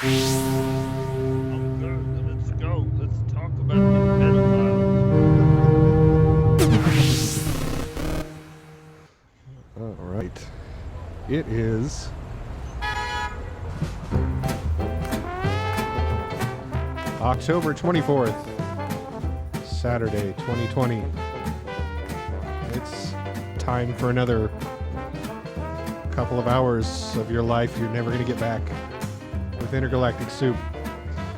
I'm good. Let's go. Let's talk about the pedophiles. All right. It is October 24th, Saturday, 2020. It's time for another couple of hours of your life you're never going to get back with Intergalactic Soup.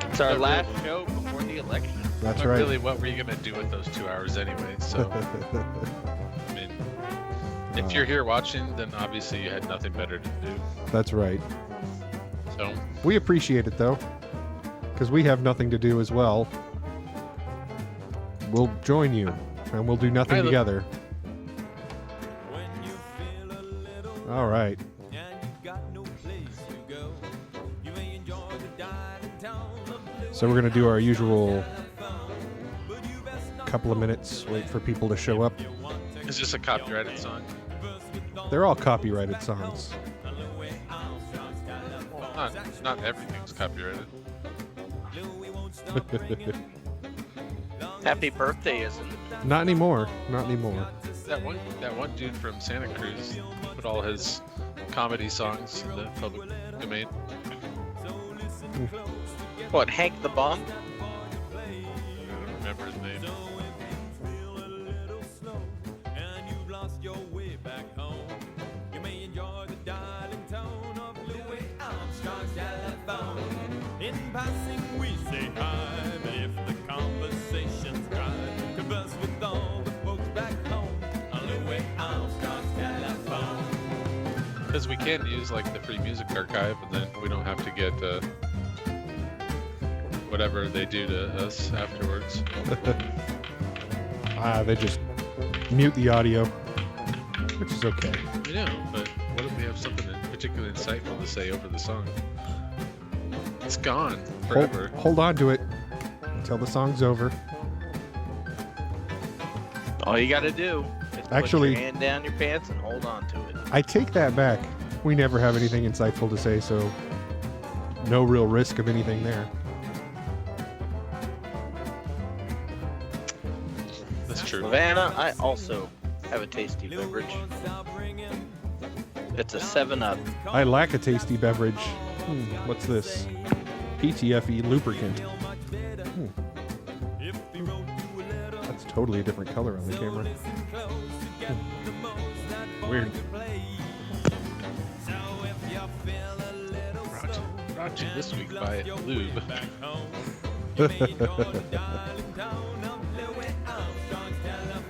It's our last show before the election. That's But right. really, what were you going to do with those 2 hours anyway? So, I mean, if you're here watching, then obviously you had nothing better to do. That's right. So, We appreciate it, though, because we have nothing to do as well. We'll join you, and we'll do nothing together. All right. So we're going to do our usual couple of minutes, wait for people to show up. is this a copyrighted song? They're all copyrighted songs. Well, not everything's copyrighted. Happy birthday, isn't it? Not anymore. Not anymore. That one dude from Santa Cruz put all his comedy songs in the public domain. What, Hank the Bum? I don't remember his name. In passing we say hi, but if the conversation's dry, converse with all the folks back home on Louis Armstrong's telephone. Because we can use like the free music archive, and then we don't have to get whatever they do to us afterwards. They just mute the audio, which is okay. I know, but what if we have something particularly insightful to say over the song? It's gone forever. Hold on to it until the song's over. All you gotta do is Actually- put your hand down your pants and hold on to it. I take that back. We never have anything insightful to say, so no real risk of anything there. That's true. Savannah, I also have a tasty beverage. It's a 7-Up. I lack a tasty beverage. What's this? PTFE lubricant. That's totally a different color on the camera. Weird. Brought to you this week by Lube.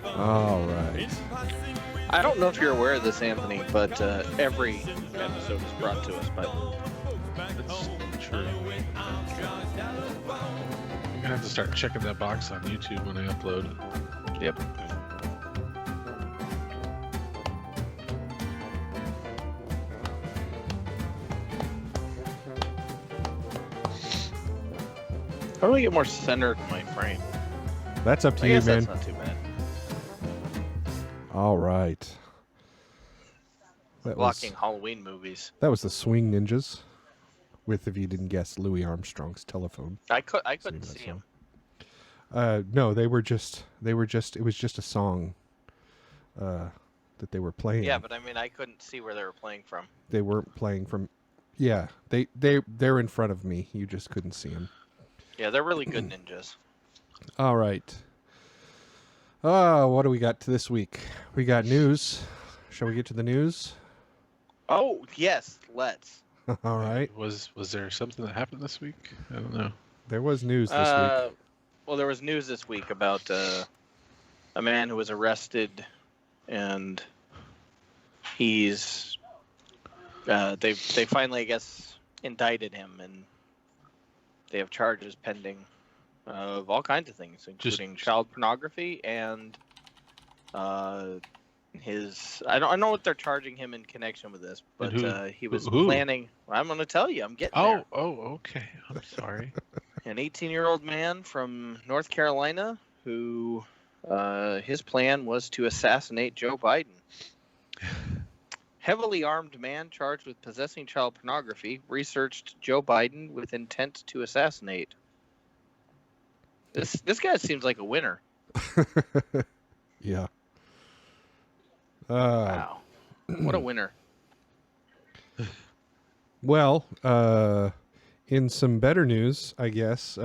All right. I don't know if you're aware of this, Anthony, but every episode is brought to us by Lube. That's true. I'm gonna have to start checking that box on YouTube when I upload. Yep. How do I get more centered in my frame? That's up to I you, guess man. that's not too bad. All right. Blocking Halloween movies. That was the Swing Ninjas with, if you didn't guess, Louis Armstrong's telephone. I couldn't Sing that see him. No, it was just a song that they were playing. Yeah, but I mean, I couldn't see where they were playing from. They weren't playing from. Yeah, they're in front of me. You just couldn't see them. Yeah, they're really good ninjas. All right. What do we got this week? We got news. Shall we get to the news? Oh, yes, let's. All right. Was there something that happened this week? I don't know. There was news this week. Well, there was news this week about a man who was arrested, and he's they finally, I guess, indicted him, and they have charges pending of all kinds of things, including child pornography and his. I don't know what they're charging him in connection with this, but he was planning. I'm going to tell you. I'm getting there. Oh, okay. I'm sorry. An 18-year-old man from North Carolina who his plan was to assassinate Joe Biden. Heavily armed man charged with possessing child pornography researched Joe Biden with intent to assassinate. This guy seems like a winner. Yeah. Wow. What a winner. Well, in some better news, I guess,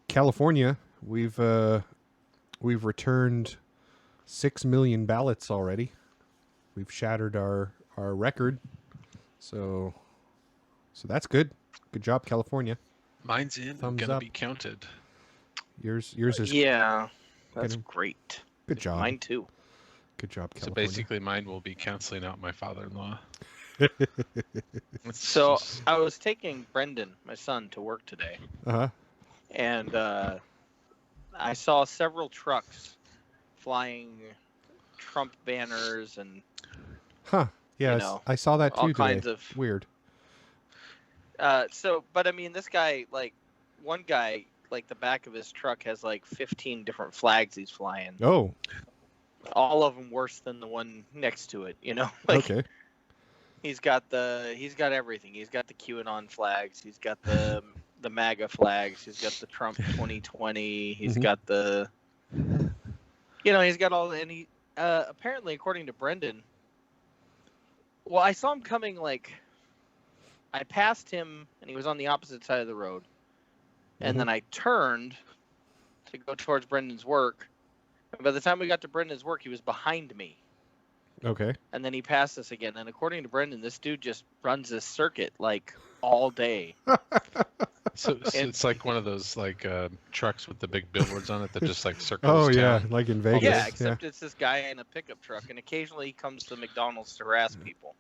California, we've returned 6 million ballots already. We've shattered our record, so that's good. Good job, California. Mine's in and Thumbs gonna up. be counted. Yours is Yeah, that's Gonna- great. good job. Mine too. Good job, So California. basically, mine will be canceling out my father-in-law. It's So just- I was taking Brendan, my son, to work today, Uh-huh. and I saw several trucks flying Trump banners and Huh. Yeah, You know, I saw that too all today. kinds of. Weird. But I mean, this guy, like, one guy, like, the back of his truck has like 15 different flags he's flying. Oh, All of them worse than the one next to it. You know, like okay. he's got everything. He's got the QAnon flags. He's got the MAGA flags. He's got the Trump 2020. He's Mhm. got the, he's got all. And he apparently, according to Brendan, well, I saw him coming. Like, I passed him, and he was on the opposite side of the road. And Mhm. then I turned to go towards Brendan's work. And by the time we got to Brendan's work, he was behind me. Okay. And then he passed us again. And according to Brendan, this dude just runs this circuit like all day. so and- it's like one of those like trucks with the big billboards on it that just like circles. Oh yeah, town. like in Vegas. Yeah, except it's this guy in a pickup truck. And occasionally he comes to McDonald's to harass people.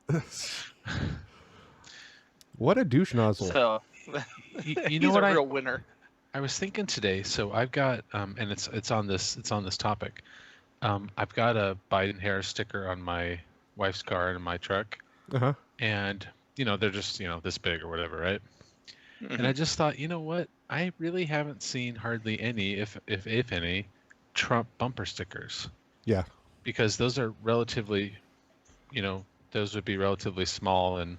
What a douche nozzle. So You he's know what a real winner. I was thinking today, so I've got and it's on this topic. I've got a Biden Harris sticker on my wife's car and in my truck, Uh-huh. and they're just this big or whatever, right? Mm-hmm. And I just thought, you know what? I really haven't seen hardly any, if any, Trump bumper stickers, Yeah. because those are relatively, those would be relatively small and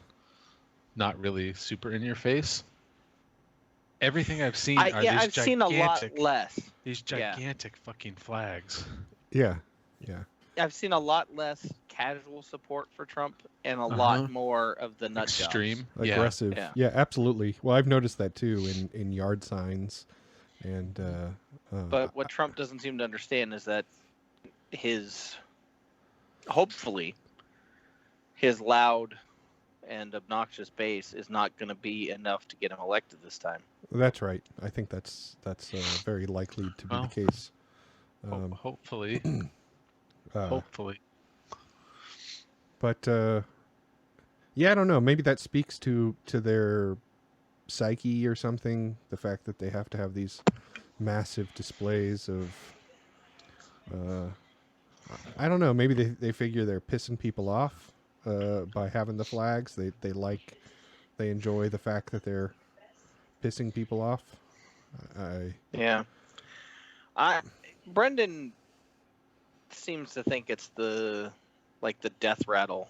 not really super in your face. Everything I've seen are these I've gigantic, seen a lot less. these Yeah. gigantic fucking flags. Yeah. Yeah. I've seen a lot less casual support for Trump and a Uh-huh. lot more of the nut jobs. Extreme. Aggressive. Yeah. Yeah, absolutely. Well, I've noticed that too in yard signs and But what Trump doesn't seem to understand is that hopefully, his loud and obnoxious base is not going to be enough to get him elected this time. that's right. I think that's very likely to be Well, the case. Hopefully. Uh, Hopefully. But yeah, I don't know. Maybe that speaks to their psyche or something. The fact that they have to have these massive displays of. I don't know. Maybe they figure they're pissing people off by having the flags. They enjoy the fact that they're pissing people off. Yeah. Brendan seems to think it's the death rattle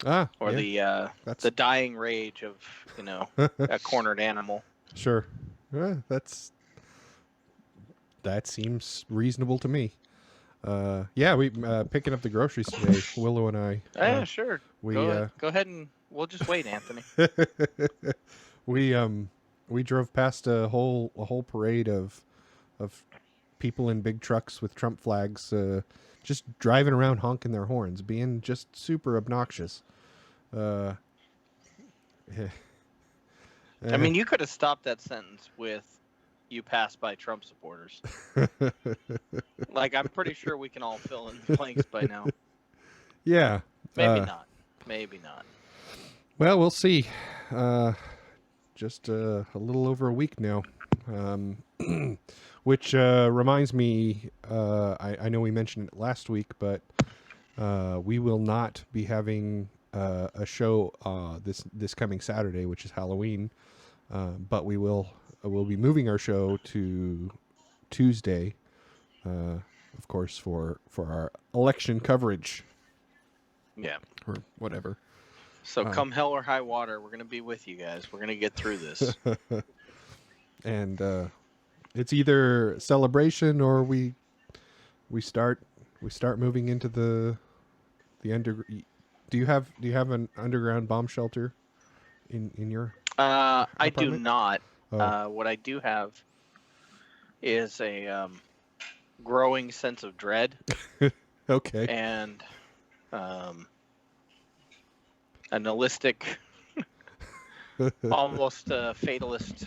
or yeah, that's the dying rage of, a cornered animal. sure. That seems reasonable to me. Yeah, we picking up the groceries today. Willow and I. Yeah, sure. we Go ahead and we'll just wait, Anthony. we drove past a whole parade of people in big trucks with Trump flags, just driving around honking their horns, being just super obnoxious. I mean, you could have stopped that sentence with "you passed by Trump supporters." Like, I'm pretty sure we can all fill in the blanks by now. yeah. Maybe not. Maybe not. Well, we'll see. Just a little over a week now. Which reminds me, I know we mentioned it last week, but we will not be having a show this coming Saturday, which is Halloween. But we'll be moving our show to Tuesday, of course, for our election coverage. Yeah. or whatever. So come hell or high water, we're gonna be with you guys. We're gonna get through this. And it's either celebration or we start moving into the under. Do you have an underground bomb shelter in your I do apartment? not. Oh. What I do have is a growing sense of dread Okay. and a nihilistic, almost fatalist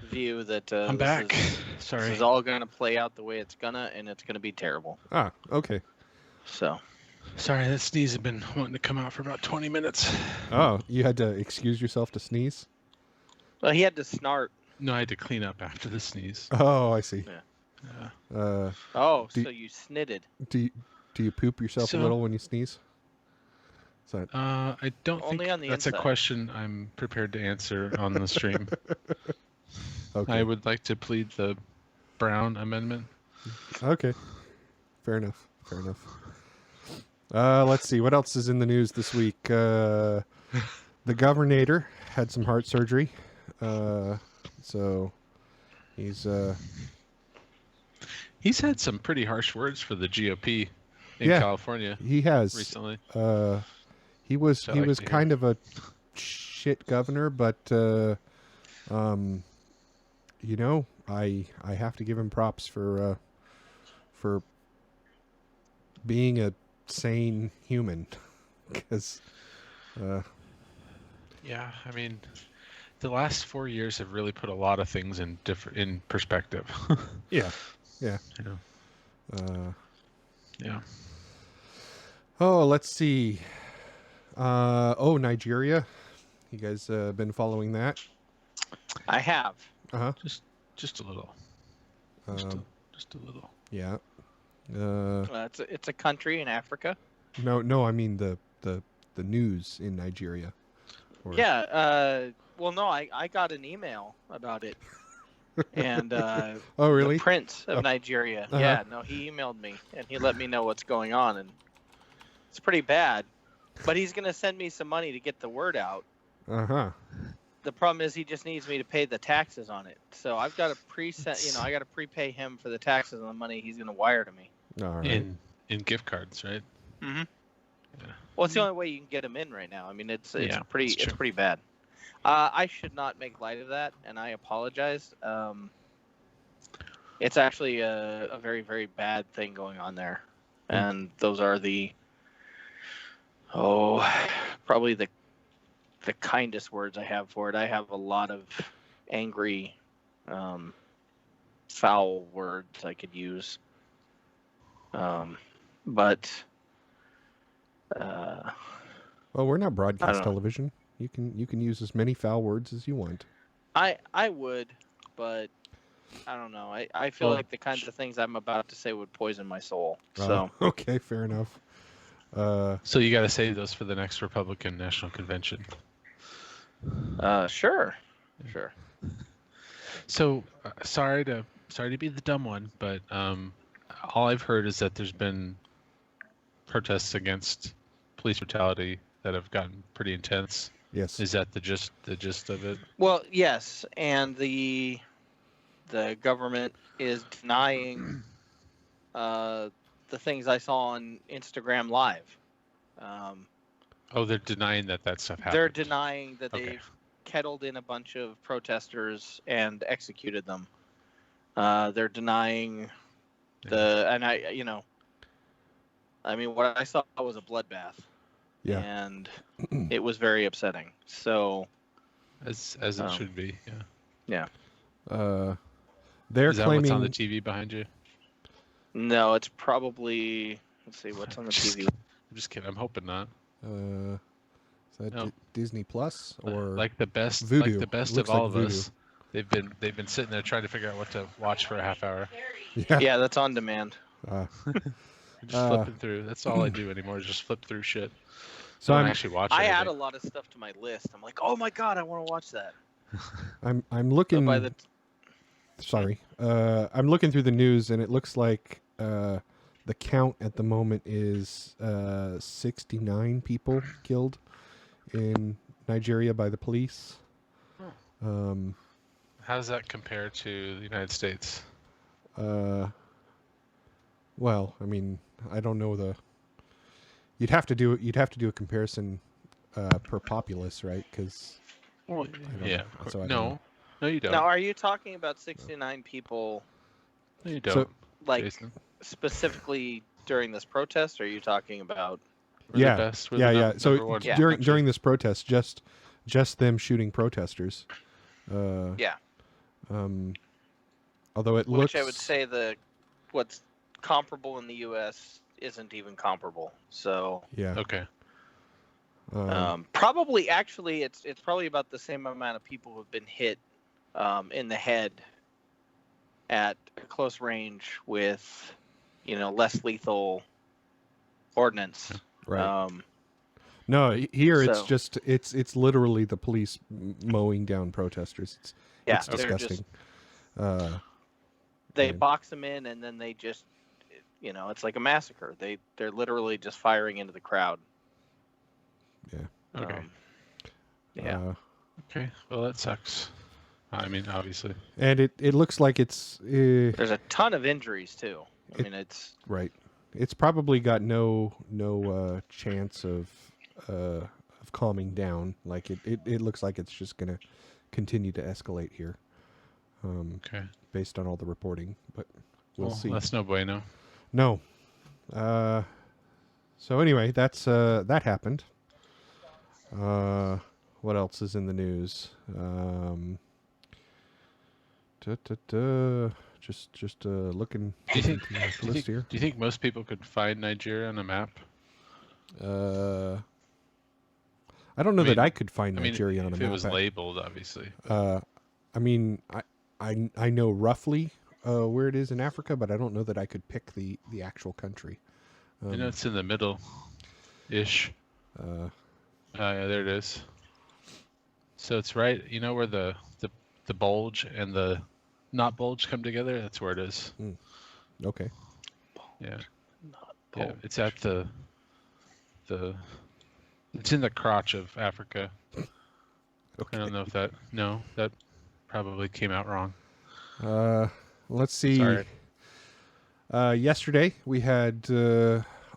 view that I'm back. this Sorry. is all going to play out the way it's gonna, and it's going to be terrible. Ah, okay. So, Sorry, that sneeze had been wanting to come out for about 20 minutes. Oh, you had to excuse yourself to sneeze? well, he had to snart. No, I had to clean up after the sneeze. Oh, I see. Yeah. Oh, Do- so you snitted. Do you poop yourself a So- little when you sneeze? Is that I don't Only think on the that's inside. a question I'm prepared to answer on the stream. okay? I would like to plead the Brown Amendment. Okay. Fair enough. Fair enough. Let's see. What else is in the news this week? The governor had some heart surgery. So he's He's had some pretty harsh words for the GOP in Yeah. California he has recently. he was So I like to hear. kind of a shit governor, but you know, I have to give him props for being a sane human, because Yeah, I mean, the last 4 years have really put a lot of things in perspective. yeah. You know, yeah. Oh, let's see. Nigeria. You guys been following that? I have. Just a little. Just a little. Yeah. It's a country in Africa. No, I mean the news in Nigeria. Or- Yeah. Well, no, I got an email about it. And Oh, really? the Prince of Nigeria. Uh-huh. Yeah, no, he emailed me and he let me know what's going on, and it's pretty bad. But he's gonna send me some money to get the word out. Uh-huh. The problem is he just needs me to pay the taxes on it. So I've got to I got to prepay him for the taxes on the money he's gonna wire to me. All right. In gift cards, right? Mm-hmm. Yeah. Well, it's the only way you can get him in right now. I mean, it's Yeah, pretty it's true. pretty bad. I should not make light of that, and I apologize. It's actually a very, very bad thing going on there, and those are probably the kindest words I have for it. I have a lot of angry, foul words I could use, but. Well, we're not broadcast know. television. You can use as many foul words as you want. I would, but I don't know. I feel Well, like the kinds of things I'm about to say would poison my soul. So Okay, fair enough. So you got to save those for the next Republican National Convention. sure. So sorry to be the dumb one, but all I've heard is that there's been protests against police brutality that have gotten pretty intense. Yes. Is that the gist of it? Well, yes, and the government is denying the things I saw on Instagram Live. Oh, they're denying that stuff happened. They're denying that Okay. they've kettled in a bunch of protesters and executed them. They're denying I mean, what I saw was a bloodbath. Yeah. And it was very upsetting. So, as it should be. Yeah. They're Is that claiming what's on the TV behind you? no, it's probably, let's see, what's on the TV? I'm just kidding. I'm hoping not. is that No. Disney Plus or Like the best, Voodoo. like the best Looks of all like of Voodoo. us. They've been sitting there trying to figure out what to watch for a half hour. yeah. Yeah, that's on demand. Just flipping through. That's all I do anymore is just flip through shit. So I don't I'm actually watch I anything. add a lot of stuff to my list. I'm like, oh my god, I want to watch that. I'm So looking. by the Sorry. I'm looking through the news, and it looks like the the count at the moment is 69 people killed in Nigeria by the police. Um, How does that compare to the United States? well, I mean, I don't know the. You'd have to do a comparison per populace, right? Because Well, yeah, of course. so I don't know. No, you don't. Now, are you talking about 69 people No, you So- don't. like Jason. specifically during this protest? Or are you talking about? We're Yeah. the best. We're yeah, the yeah. number So one Yeah. during country. this protest, just them shooting protesters. Yeah. Although it Which looks, I would say what's comparable in the U.S. isn't even comparable. So yeah. Okay. probably actually it's probably about the same amount of people who have been hit in the head at close range with less lethal ordnance. Right. No, here it's so- just it's literally the police mowing down protesters. Yeah, It's they're disgusting. They Yeah. box them in and then they just it's like a massacre. They're literally just firing into the crowd. Okay. Yeah. Okay. Well, that sucks. I mean, obviously. And it looks like it's There's a ton of injuries too. I mean, it's right. It's probably got no chance of calming down. Like it looks like it's just gonna continue to escalate here, Okay. based on all the reporting. But we'll Well, see. that's no bueno. No. So anyway, that's that happened. What else is in the news? Just looking Do you think? through the list here. Do you think most people could find Nigeria on a map? I don't know I mean- that I could find I mean, Nigeria on a if map. it was labeled, obviously. I mean, I know roughly where it is in Africa, but I don't know that I could pick the actual country. You know, it's in the middle-ish. Yeah, there it is. So it's right. You know where the bulge and the not bulge come together? That's where it is. Okay. Yeah. Yeah. It's at the. It's in the crotch of Africa. Okay. I don't know if that. No, that probably came out wrong. Let's see. Sorry. Yesterday we had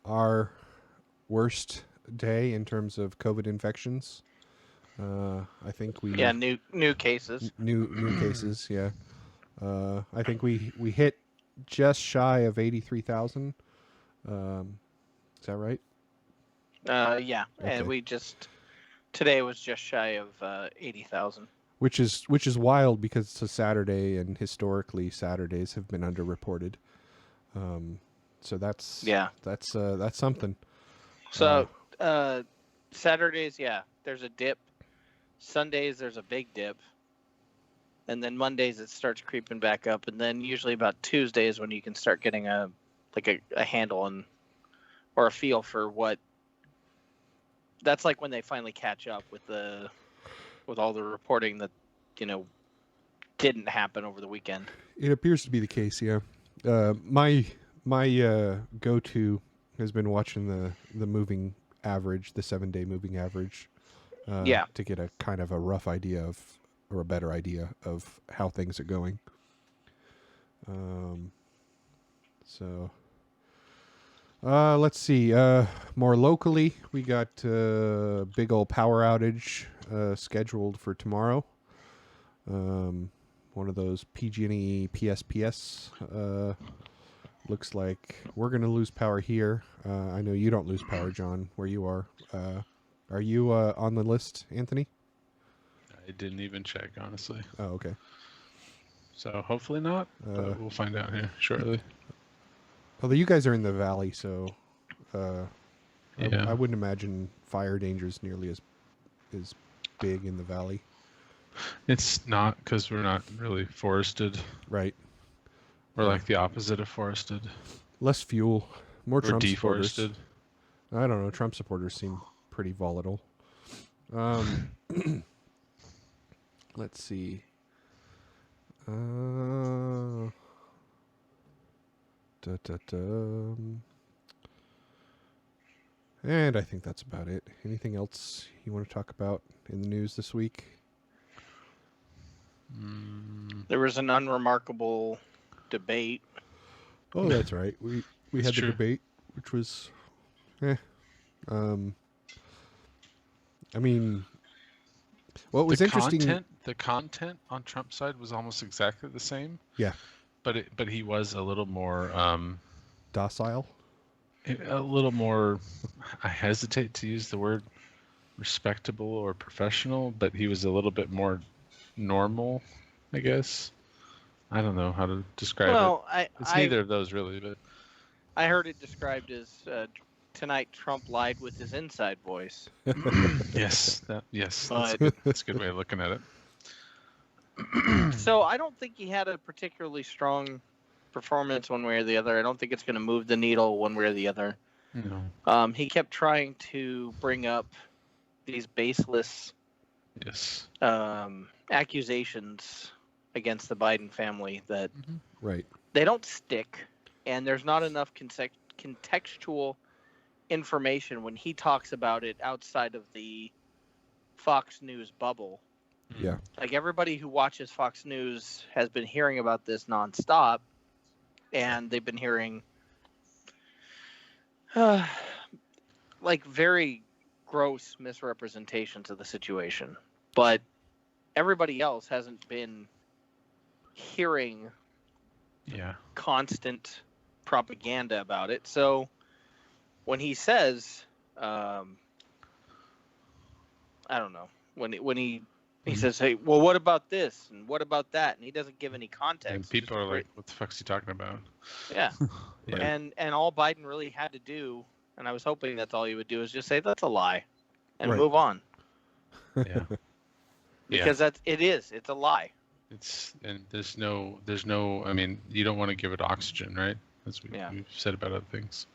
our worst day in terms of COVID infections. I think we new cases. new cases. Yeah. I think we hit just shy of 83,000. Is that right? Yeah, Okay. and today was just shy of 80,000. Which is wild because it's a Saturday, and historically Saturdays have been underreported. So that's something. So Saturdays, there's a dip. Sundays there's a big dip, and then Mondays it starts creeping back up, and then usually about Tuesdays when you can start getting a handle or a feel for what. That's like when they finally catch up with all the reporting that didn't happen over the weekend. It appears to be the case. Yeah. My go-to has been watching the moving average, the 7-day moving average. To get a kind of a rough idea or a better idea of how things are going. So let's see. More locally, we got big old power outage scheduled for tomorrow. One of those PG&E PSPS. Looks like we're going to lose power here. I know you don't lose power, John, where you are. Are you on the list, Anthony? I didn't even check, honestly. Oh, okay. So hopefully not, but we'll find out here shortly. Although you guys are in the valley, so Yeah. I wouldn't imagine fire danger is nearly as big in the valley. It's not because we're not really forested. Right. We're like the opposite of forested. Less fuel, more We're Trump supporters. deforested. I don't know. Trump supporters seem pretty volatile. Let's see. And I think that's about it. Anything else you want to talk about in the news this week? There was an unremarkable debate. Oh, that's right. We It's had the true. debate, which was, I mean, what was interesting? The content on Trump's side was almost exactly the same. Yeah, But he was a little more docile. a little more. I hesitate to use the word respectable or professional, but he was a little bit more normal, I guess. I don't know how to describe it. Well, It's neither of those really, but I heard it described as tonight Trump lied with his inside voice. yes, But- that's a good way of looking at it. So I don't think he had a particularly strong performance one way or the other. I don't think it's going to move the needle one way or the other. No. He kept trying to bring up these baseless Yes. accusations against the Biden family that Right. they don't stick, and there's not enough contextual information when he talks about it outside of the Fox News bubble. Yeah. Like everybody who watches Fox News has been hearing about this nonstop, and they've been hearing like very gross misrepresentations of the situation. But everybody else hasn't been hearing Yeah. constant propaganda about it. So when he says, I don't know, when he says, "Hey, well, what about this and what about that?" and he doesn't give any context. And people are like, "What the fuck's he talking about?" Yeah. Yeah. And all Biden really had to do, and I was hoping that's all he would do, is just say that's a lie, and Right. move on, Yeah. because it's a lie. There's no. I mean, you don't want to give it oxygen, right? As we've said about other things.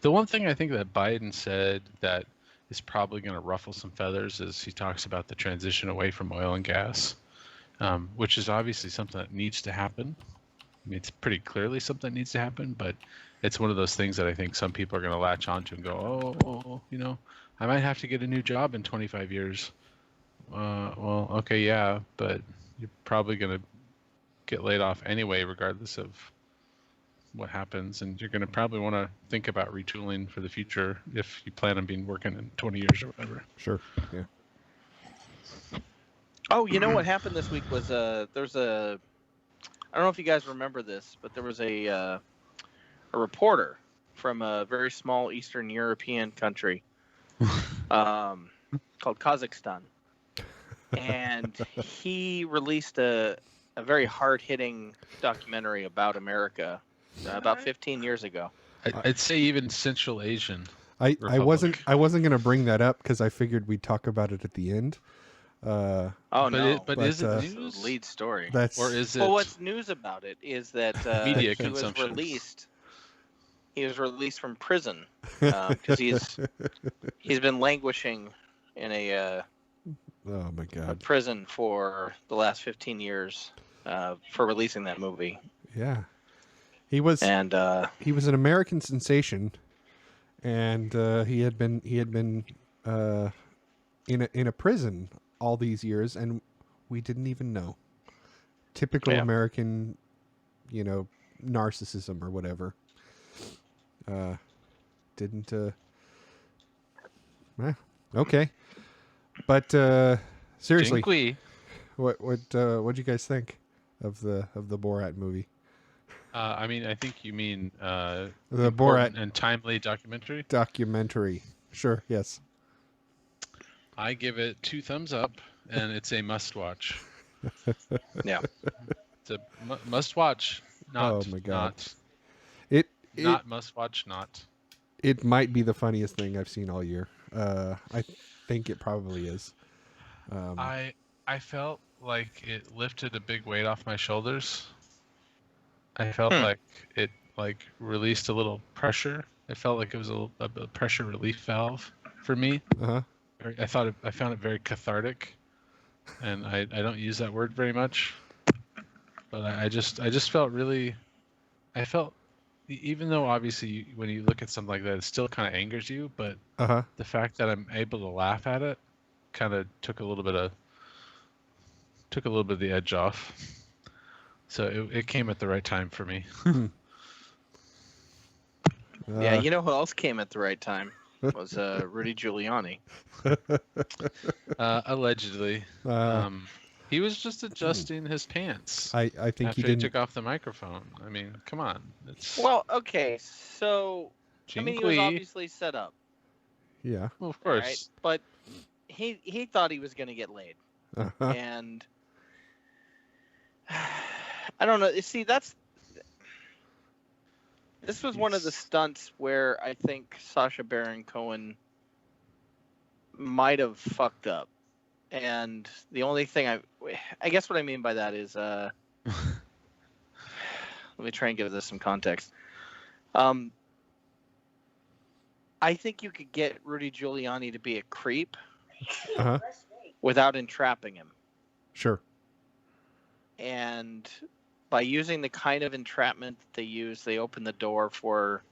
The one thing I think that Biden said that is probably going to ruffle some feathers is he talks about the transition away from oil and gas, which is obviously something that needs to happen. I mean, it's pretty clearly something that needs to happen, but it's one of those things that I think some people are going to latch onto and go, oh, I might have to get a new job in 25 years. Well, okay, yeah, but you're probably going to get laid off anyway, regardless of what happens, and you're going to probably want to think about retooling for the future if you plan on being working in 20 years or whatever. Sure. Yeah. Oh, you know what happened this week was there's a, I don't know if you guys remember this, but there was a reporter from a very small Eastern European country called Kazakhstan, and he released a very hard-hitting documentary about America about 15 years ago. I'd say even Central Asian. I Republic. wasn't going to bring that up because I figured we'd talk about it at the end. Oh But no! but is it That's news? the lead story. That's Or is it? Well, what's news about it is that Media he was consumption. released. He was released from prison because he's been languishing in a oh my god. prison for the last 15 years for releasing that movie. Yeah. He was And an American sensation, and he had been in a prison all these years, and we didn't even know. Typical American, narcissism or whatever. Didn't. Okay, but seriously, Jinky. what'd you guys think of the Borat movie? I mean, I think you mean The important Borat and timely documentary. documentary. Sure. Yes. I give it 2 thumbs up, and it's a must-watch. yeah, It's a must-watch. Not, Oh my God. Not, It not must-watch. Not. it might be the funniest thing I've seen all year. I think it probably is. I felt like it lifted a big weight off my shoulders. I felt like it released a little pressure. It felt like it was a pressure relief valve for me. Uh-huh. I found it very cathartic, and I don't use that word very much, but I just felt really, I felt even though obviously when you look at something like that, it still kind of angers you, but Uh-huh. the fact that I'm able to laugh at it kind of took a little bit of the edge off. So it came at the right time for me. Yeah, you know who else came at the right time? Was Rudy Giuliani. Allegedly, he was just adjusting his pants I think after he he didn't. took off the microphone. I mean, come on, it's Well, okay, so I mean, he was Jinquee. obviously set up, Yeah. Well, of all course. right? But he thought he was going to get laid, Uh-huh. and I don't know. See, this was one of the stunts where I think Sacha Baron Cohen might have fucked up. And the only thing I guess what I mean by that is, let me try and give this some context. I think you could get Rudy Giuliani to be a creep Uh-huh. without entrapping him. Sure. And by using the kind of entrapment that they use, they open the door for,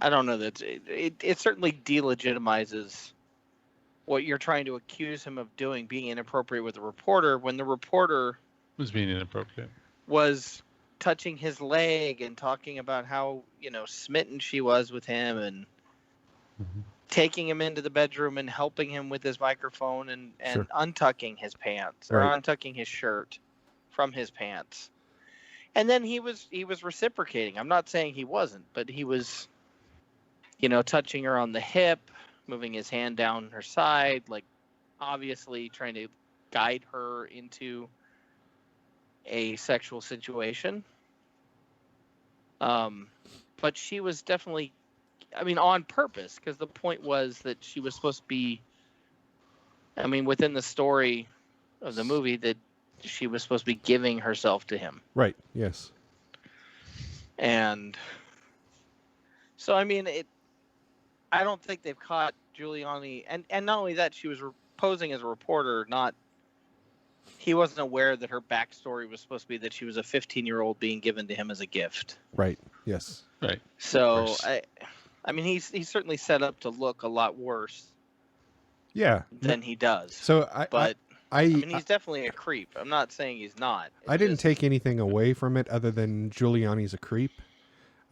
I don't know, that it certainly delegitimizes what you're trying to accuse him of doing, being inappropriate with the reporter, when the reporter Was being inappropriate. was touching his leg and talking about how, smitten she was with him, and taking him into the bedroom and helping him with his microphone and Sure. untucking his pants or Right. untucking his shirt from his pants. And then he was reciprocating. I'm not saying he wasn't, but he was, touching her on the hip, moving his hand down her side, like obviously trying to guide her into a sexual situation. But she was definitely, on purpose, because the point was that she was supposed to be, within the story of the movie, that she was supposed to be giving herself to him. Right. Yes. And so, I don't think they've caught Giuliani. And not only that, she was posing as a reporter, he wasn't aware that her backstory was supposed to be that she was a 15-year-old being given to him as a gift. Right. Yes. Right. So, course. he's certainly set up to look a lot worse Yeah. than he does. So he's definitely a creep. I'm not saying he's not. I didn't take anything away from it other than Giuliani's a creep.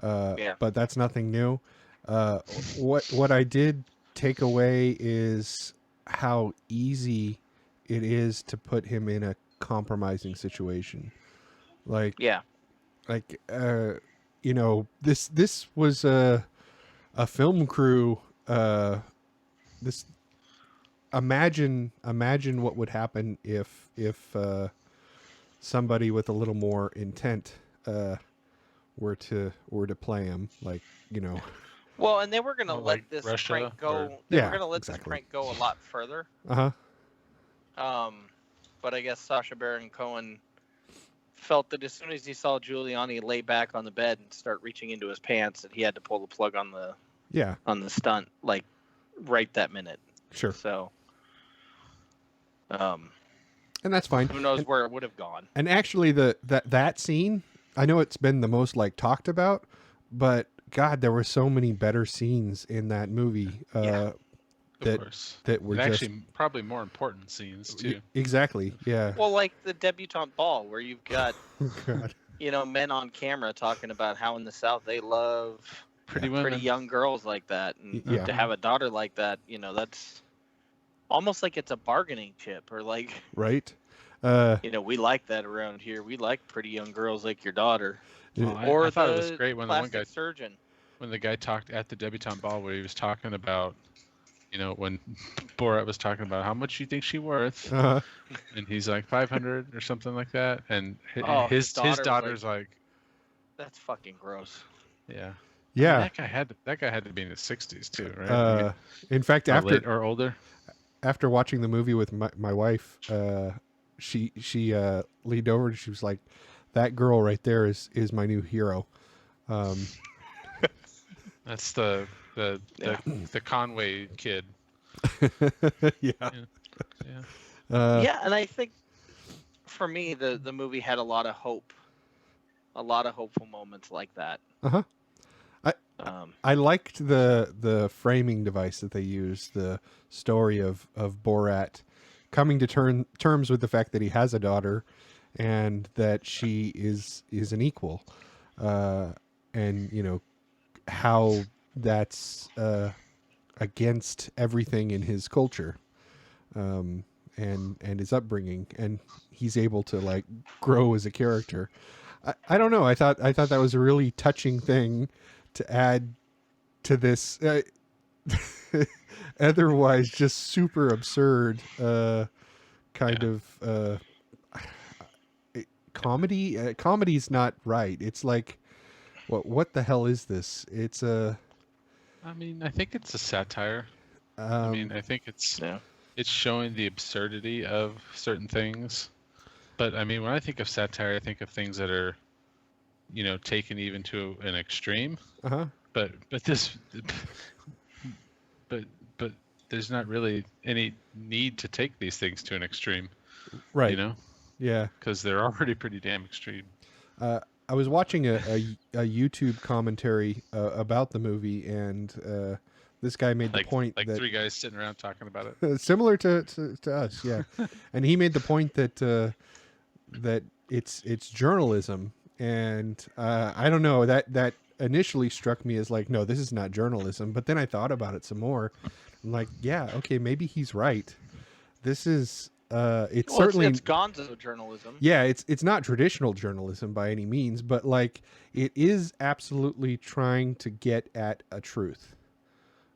Yeah. But that's nothing new. What I did take away is how easy it is to put him in a compromising situation. Like, Yeah. This was a film crew. Imagine what would happen if somebody with a little more intent were to play him, Well, and they were going to Well, let like this Russia, prank go. or- They Yeah, were going to let exactly. this prank go a lot further. Uh-huh. But I guess Sacha Baron Cohen felt that as soon as he saw Giuliani lay back on the bed and start reaching into his pants, that he had to pull the plug on the stunt, like right that minute. Sure. So, And that's fine. who knows where it would have gone? And actually, that scene, I know it's been the most talked about, but God, there were so many better scenes in that movie. Yeah. Of course. that were And just actually probably more important scenes too. Exactly. Yeah. Well, like the debutante ball, where you've got God. men on camera talking about how in the South they love Pretty women. pretty young girls like that, and Yeah. to have a daughter like that, that's almost like it's a bargaining chip, or like, Right. we like that around here. We like pretty young girls like your daughter. Well, I Or thought the it was great when the one plastic guy surgeon. when the guy talked at the debutante ball where he was talking about, when Borat was talking about how much you think she worth, and he's like 500 or something like that, and his daughter was daughter's like, That's fucking gross. yeah. Yeah. I mean, that guy had to be in his 60s too, right? In fact, Or after late or older. after watching the movie with my wife, she leaned over and she was like, "That girl right there is my new hero." That's the Conway kid. Yeah. Yeah. Yeah, and I think for me, the movie had a lot of hope a lot of hopeful moments like that. Uh-huh. I liked the framing device that they used, the story of Borat coming to terms with the fact that he has a daughter and that she is an equal, and you know how that's against everything in his culture, and his upbringing, and he's able to like grow as a character. I don't know. I thought that was a really touching thing to add to this otherwise just super absurd kind of comedy. Comedy's not right. It's like, what the hell is this? It's a. I mean, I think it's a satire. I mean, I think it's showing the absurdity of certain things. But I mean, when I think of satire, I think of things that are, you know, taken even to an extreme. Uh-huh. But this, but there's not really any need to take these things to an extreme, Right. You know, Yeah. because they're already pretty damn extreme. I was watching a YouTube commentary about the movie, and this guy made the point like that 3 guys sitting around talking about it. similar to us, yeah. And he made the point that that it's journalism, and I don't know, that initially struck me as like, no, this is not journalism. But then I thought about it some more. I'm like, yeah, okay, maybe he's right. This is it's certainly it's gonzo journalism. Yeah, it's not traditional journalism by any means, but like it is absolutely trying to get at a truth.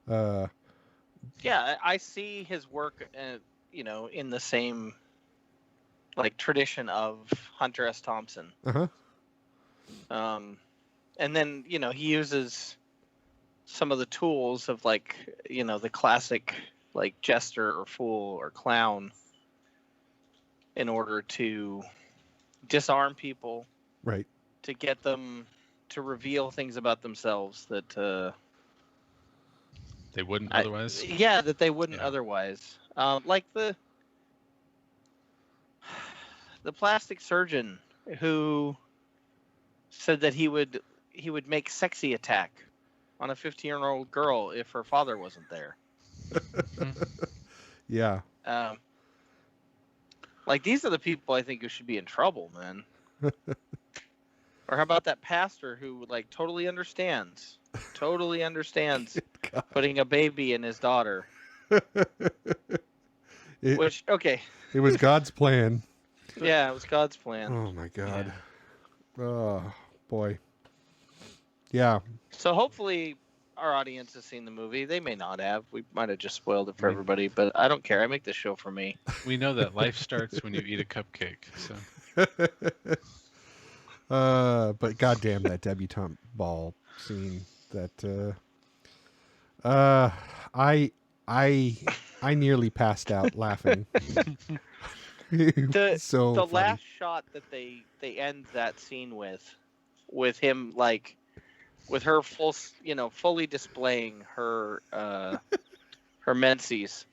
Yeah, I see his work, you know, in the same like tradition of Hunter S. Thompson. Uh-huh. And then, you know, he uses some of the tools of like, you know, the classic like jester or fool or clown in order to disarm people, Right. to get them to reveal things about themselves that They wouldn't otherwise. that they wouldn't otherwise. Like the plastic surgeon who said that he would make sexy attack on a 15-year-old girl if her father wasn't there. Yeah. Like, these are the people I think who should be in trouble, man. Or how about that pastor who like totally understands putting a baby in his daughter? It was God's plan. Yeah, it was God's plan. Oh my God. Oh boy. Yeah. So hopefully our audience has seen the movie. They may not have. We might have just spoiled it for everybody, but I don't care. I make this show for me. We know that life starts when you eat a cupcake. So. But goddamn that debutante ball scene. That I nearly passed out laughing. So the funny. last shot that they end that scene with him like with her fully displaying her her menses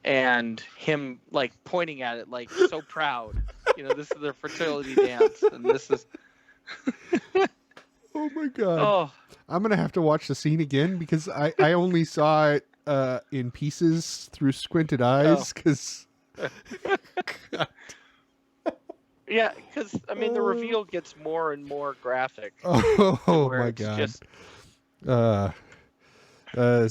and him like pointing at it like so proud. You know, this is their fertility dance, and this is. Oh my God! Oh, I'm gonna have to watch the scene again because I only saw it in pieces through squinted eyes because. Yeah, because I mean the reveal gets more and more graphic. Oh my God! Just...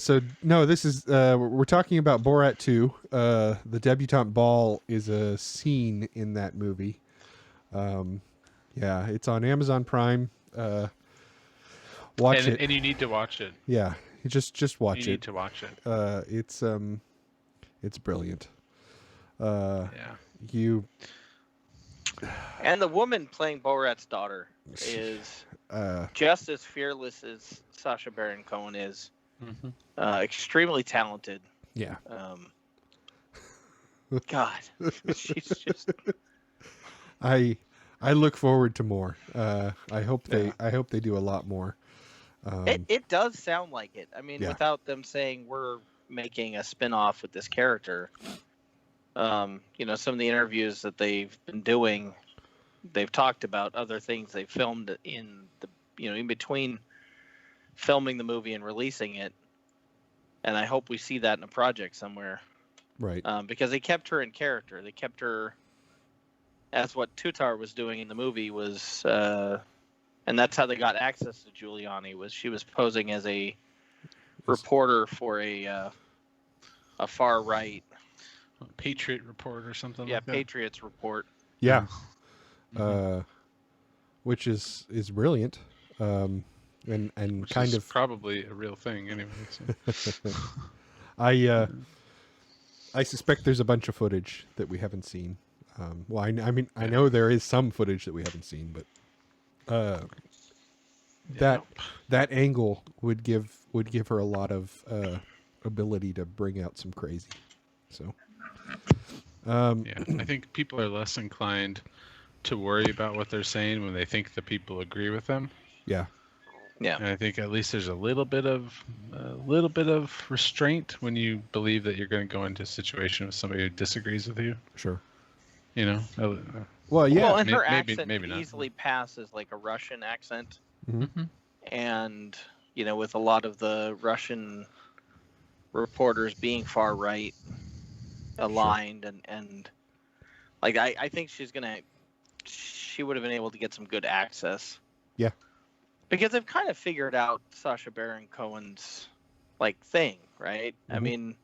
So no, this is we're talking about Borat 2. The debutante ball is a scene in that movie. Yeah, it's on Amazon Prime. Watch it, and you need to watch it. Yeah, just watch it. You need to watch it. It's brilliant. Yeah. You. And the woman playing Borat's daughter is just as fearless as Sacha Baron Cohen is. Mm-hmm. Extremely talented. Yeah. God, she's just. I look forward to more. I hope they do a lot more. It does sound like it. I mean, without them saying we're making a spin-off with this character. You know, some of the interviews that they've been doing they've talked about other things they filmed in the in between filming the movie and releasing it, and I hope we see that in a project somewhere. Right. Because they kept her in character. They kept her as what Tutar was doing in the movie was, and that's how they got access to Giuliani. Was she was posing as a reporter for a far right, Patriot Report or something yeah, like that. Patriots Report. Yeah. Mhm. Which is brilliant. And Which kind is of probably a real thing anyway. So. I suspect there's a bunch of footage that we haven't seen. Well, I mean, I know there is some footage that we haven't seen, but that angle would give her a lot of ability to bring out some crazy. So, Yeah, I think people are less inclined to worry about what they're saying when they think the people agree with them. yeah, Yeah. And I think at least there's a little bit of restraint when you believe that you're going to go into a situation with somebody who disagrees with you. sure. You know. Well, yeah. Well, and her maybe accent not. easily passes like a Russian accent, Mm-hmm. and with a lot of the Russian reporters being far right aligned, and like I think she would have been able to get some good access. Yeah. Because they've kind of figured out Sacha Baron Cohen's thing, right? I Mhm. mean,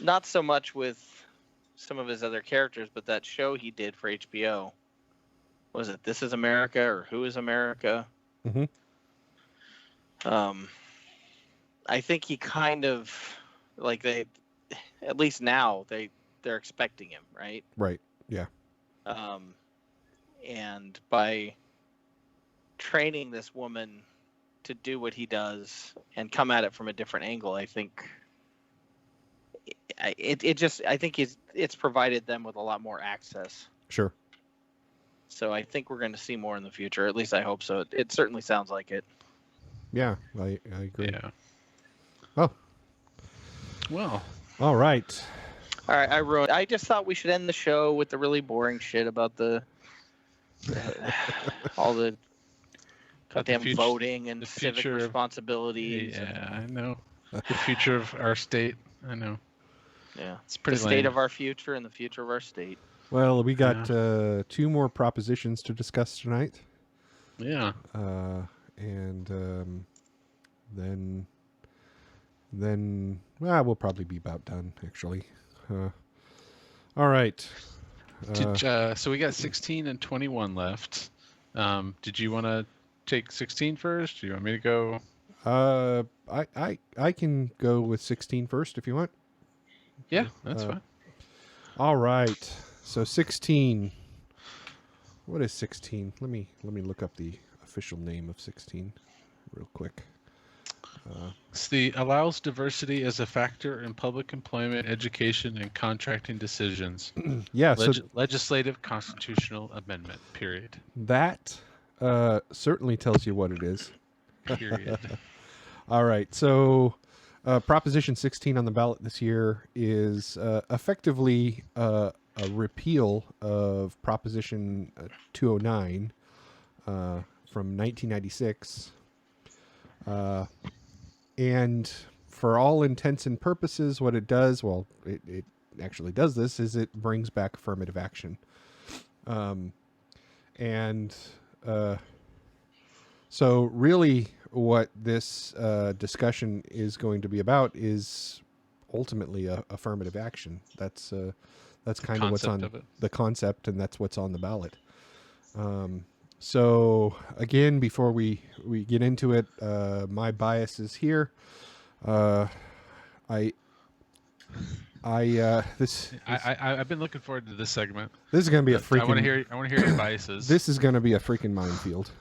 not so much with some of his other characters, but that show he did for HBO. Was it This Is America or Who Is America? Mhm. I think he kind of they, at least now they're expecting him, right? Right. Yeah. And by training this woman to do what he does and come at it from a different angle, I think it's provided them with a lot more access. Sure. So I think we're going to see more in the future. At least I hope so. It certainly sounds like it. Yeah, I agree. Yeah. Oh, Well. all right. All right, I just thought we should end the show with the really boring shit about all the goddamn future- voting and the civic future of- responsibilities. Yeah, I know. The future of our state. I know. Yeah. It's pretty The state lame. of our future and the future of our state. Well, we got 2 more propositions to discuss tonight, Yeah. and then we'll probably be about done actually. All right. So we got 16 and 21 left. Did you want to take 16 first? Do you want me to go? I can go with 16 first if you want. Yeah, that's fine. All right. So 16. What is 16? Let me look up the official name of 16 real quick. It's the allows diversity as a factor in public employment, education, and contracting decisions. Yeah, so Legislative constitutional amendment. Period. that certainly tells you what it is. Period. All right. So Proposition 16 on the ballot this year is effectively a repeal of Proposition 209 from 1996. And for all intents and purposes, what it does, well, it actually does this, is it brings back affirmative action. So really what this discussion is going to be about is ultimately affirmative action. That's kind of what's on the concept, and that's what's on the ballot. So again, before we get into it, my bias is here. I've been looking forward to this segment. This is going to be a freaking. I want to hear your biases. This is going to be a freaking minefield.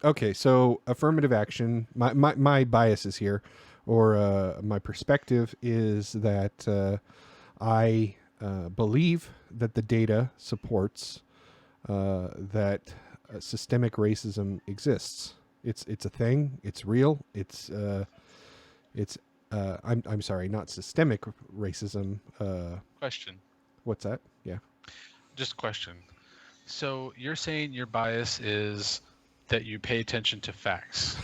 Okay, so affirmative action. My biases here, or my perspective is that I believe that the data supports that systemic racism exists. It's a thing. It's real. I'm sorry, not systemic racism. Question. What's that? Yeah. Just question. So you're saying your bias is that you pay attention to facts.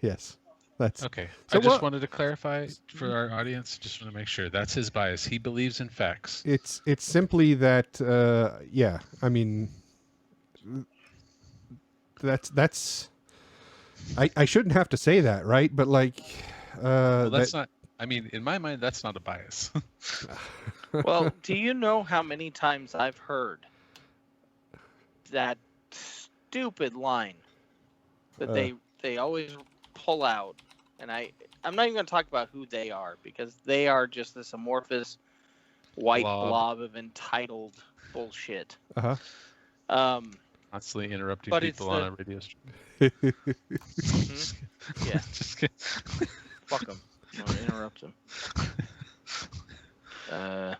Yes, that's Okay. so. I just Well, wanted to clarify for our audience. Just want to make sure that's his bias. He believes in facts. it's simply that. Yeah, I mean, that's. I shouldn't have to say that, right? But like, Well, that. that's not. I mean, in my mind, that's not a bias. Well, do you know how many times I've heard that stupid line that they always pull out, and I'm not even going to talk about who they are because they are just this amorphous white blob of entitled bullshit. Uh Constantly interrupting But people it's on a radio stream. Yeah, Just kidding. fuck them. I'm gonna interrupt them. I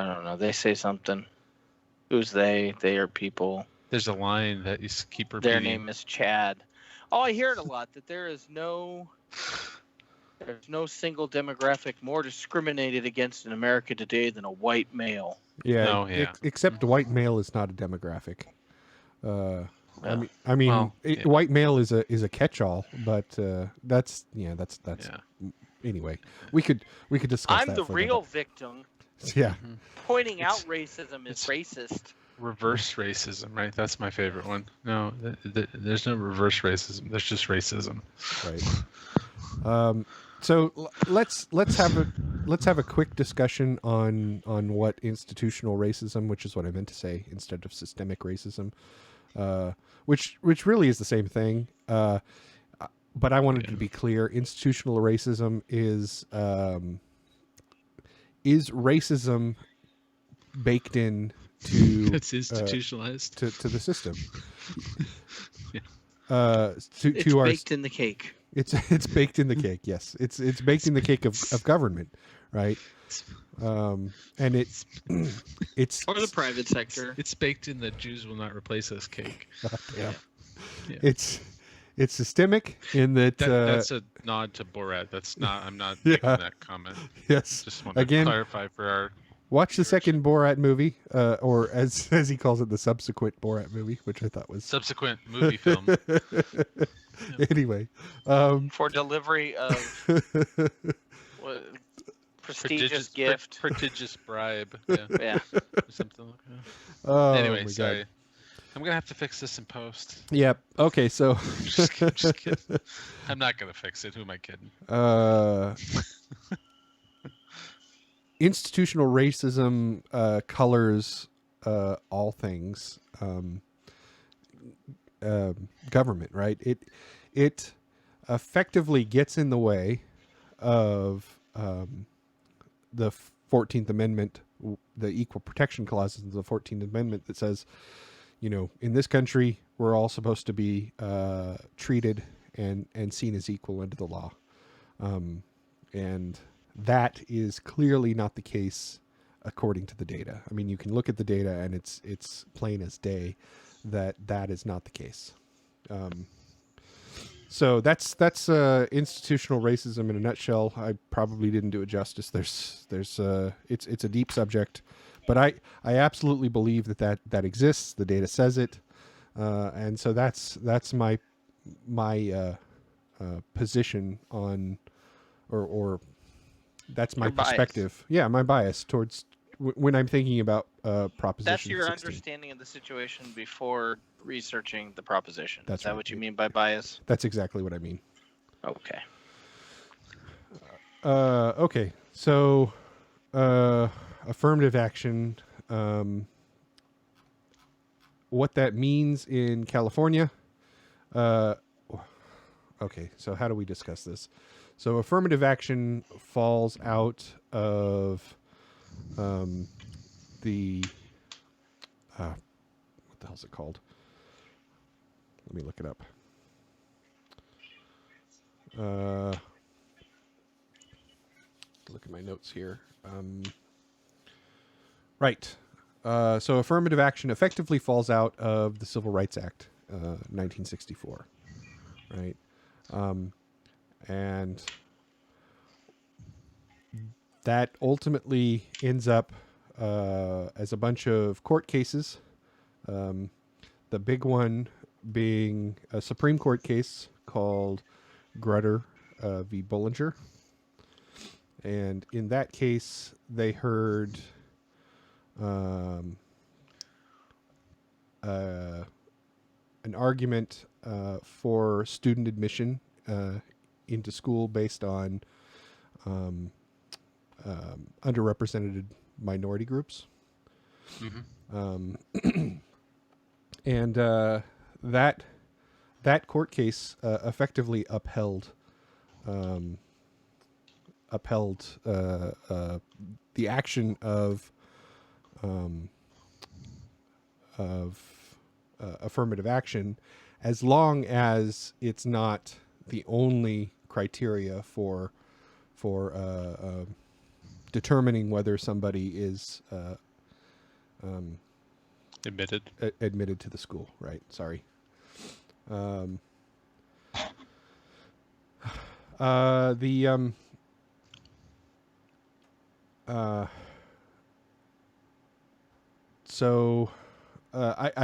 don't know. They say something. Who's they? They are people. There's a line that you keep repeating. Their name is Chad. Oh, I hear it a lot that there's no single demographic more discriminated against in America today than a white male. Yeah. No, yeah. Except white male is not a demographic. I mean, Well, yeah. white male is a catch-all, but that's Yeah. anyway. We could discuss I'm that the further, real victim. but- Yeah. Pointing out racism is racist. Reverse racism, right? That's my favorite one. No, there's no reverse racism. There's just racism. Right. So let's have a quick discussion on what institutional racism, which is what I meant to say instead of systemic racism, which really is the same thing. But I wanted to be clear: institutional racism is racism baked in to It's institutionalized. to the system. Yeah. It's our baked in the cake. It's baked in the cake. Yes, it's baked in the cake of government, right? And it's Or the private sector. It's baked in that Jews will not replace us cake. yeah. Yeah. It's systemic in that. That's a nod to Borat. That's not. I'm not making that comment. Yes. Just want to Again, clarify for our. watch the second Borat movie, or as he calls it, the subsequent Borat movie, which I thought was Subsequent movie film. Anyway, For delivery of what, prestigious gift. Prestigious bribe. Yeah. Yeah. Or something like that. oh, Anyway, my sorry. God. I'm gonna have to fix this in post. Yep. Okay. So. Just kidding. I'm not gonna fix it. Who am I kidding? Institutional racism colors all things government, right? It effectively gets in the way of the 14th Amendment, the equal protection clauses of the 14th Amendment that says, in this country, we're all supposed to be treated and seen as equal under the law. And that is clearly not the case according to the data. I mean, you can look at the data and it's plain as day that is not the case. So that's institutional racism in a nutshell. I probably didn't do it justice. It's a deep subject, but I absolutely believe that exists. The data says it, and so that's my position on, or that's my Your bias. perspective. Yeah, my bias towards when I'm thinking about Proposition That's your 16. understanding of the situation before researching the proposition. That's Is that right. what you mean by bias? That's exactly what I mean. Okay. Okay, so affirmative action. What that means in California. Okay, so how do we discuss this? So affirmative action falls out of the what the hell's it called? Let me look it up. Look at my notes here. Right. So affirmative action effectively falls out of the Civil Rights Act, 1964. Right. And that ultimately ends up as a bunch of court cases The big one being a Supreme Court case called Grutter v. Bullinger. And in that case, they heard an argument for student admission into school based on underrepresented minority groups. Mm-hmm. And that court case effectively upheld the action of affirmative action, as long as it's not the only criteria for determining whether somebody is Admitted. admitted to the school. Right. Sorry. I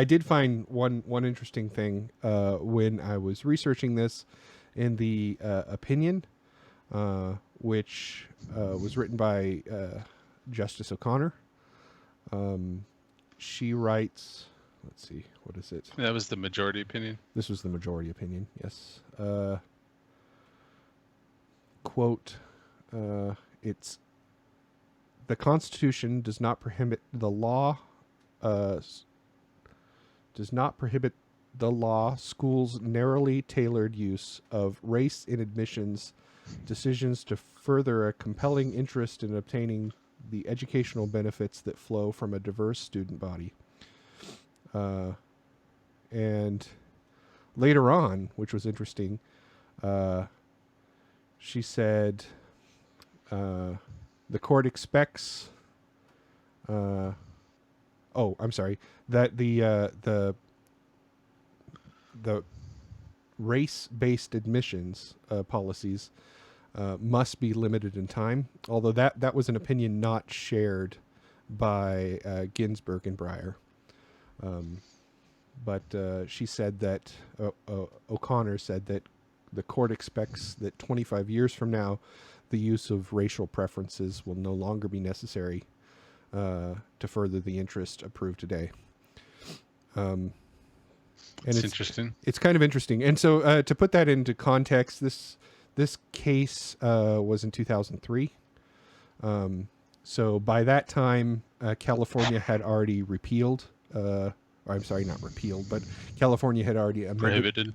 did find one interesting thing when I was researching this in the opinion, which was written by Justice O'Connor. She writes, let's see, what is it? That was the majority opinion. This was the majority opinion, yes. Quote, it's, the Constitution does not prohibit the law, schools' narrowly tailored use of race in admissions decisions to further a compelling interest in obtaining the educational benefits that flow from a diverse student body. And later on, which was interesting, she said, the court expects, that the race-based admissions policies must be limited in time, although that was an opinion not shared by Ginsburg and Breyer. But she said that, O'Connor said that the court expects that 25 years from now, the use of racial preferences will no longer be necessary to further the interest approved today. And It's interesting. It's kind of interesting. And so to put that into context, this case was in 2003. So by that time, California had already repealed, I'm sorry, not repealed, but California had already amended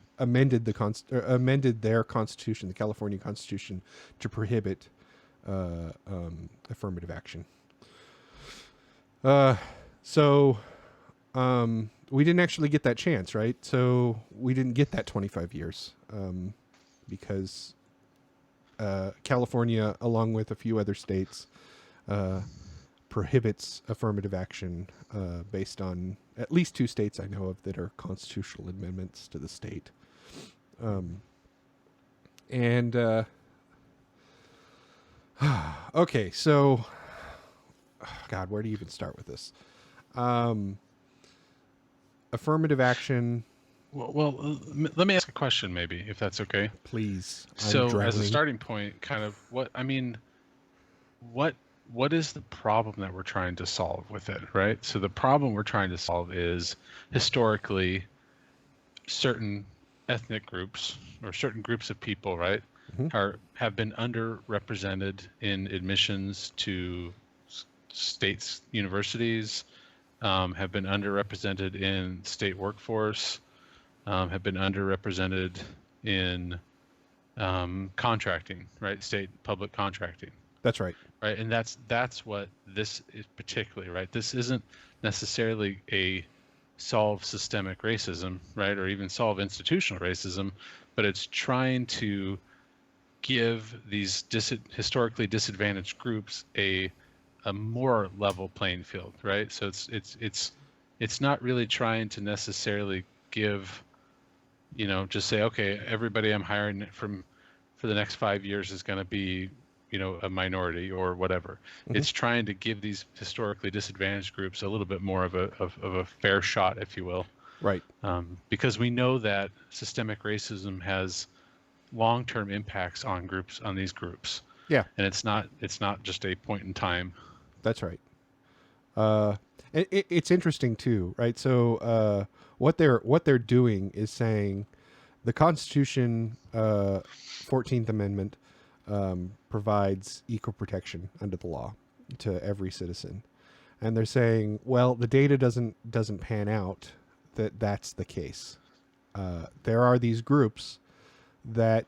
their constitution, the California Constitution, to prohibit affirmative action. So we didn't actually get that chance, right? So we didn't get that 25 years because California, along with a few other states, prohibits affirmative action based on at least two states I know of that are constitutional amendments to the state. Okay, so, God, where do you even start with this? Affirmative action. Well, let me ask a question, maybe, if that's okay. Please. So, as a starting point, kind of what is the problem that we're trying to solve with it, right? So the problem we're trying to solve is historically certain ethnic groups or certain groups of people, right, have been underrepresented in admissions to states' universities, have been underrepresented in state workforce, have been underrepresented in contracting, right? State public contracting. That's right. Right, and that's what this is particularly, right? This isn't necessarily a solve systemic racism, right, or even solve institutional racism, but it's trying to give these historically disadvantaged groups a more level playing field, right? So it's not really trying to necessarily give, just say, okay, everybody I'm hiring for the next 5 years is going to be, a minority or whatever. It's trying to give these historically disadvantaged groups a little bit more of a fair shot, if you will. Right. Because we know that systemic racism has long-term impacts on these groups. Yeah. And it's not just a point in time. That's right. It's interesting too, right? So what they're doing is saying the Constitution, 14th Amendment, provides equal protection under the law to every citizen, and they're saying, well, the data doesn't pan out that that's the case. There are these groups that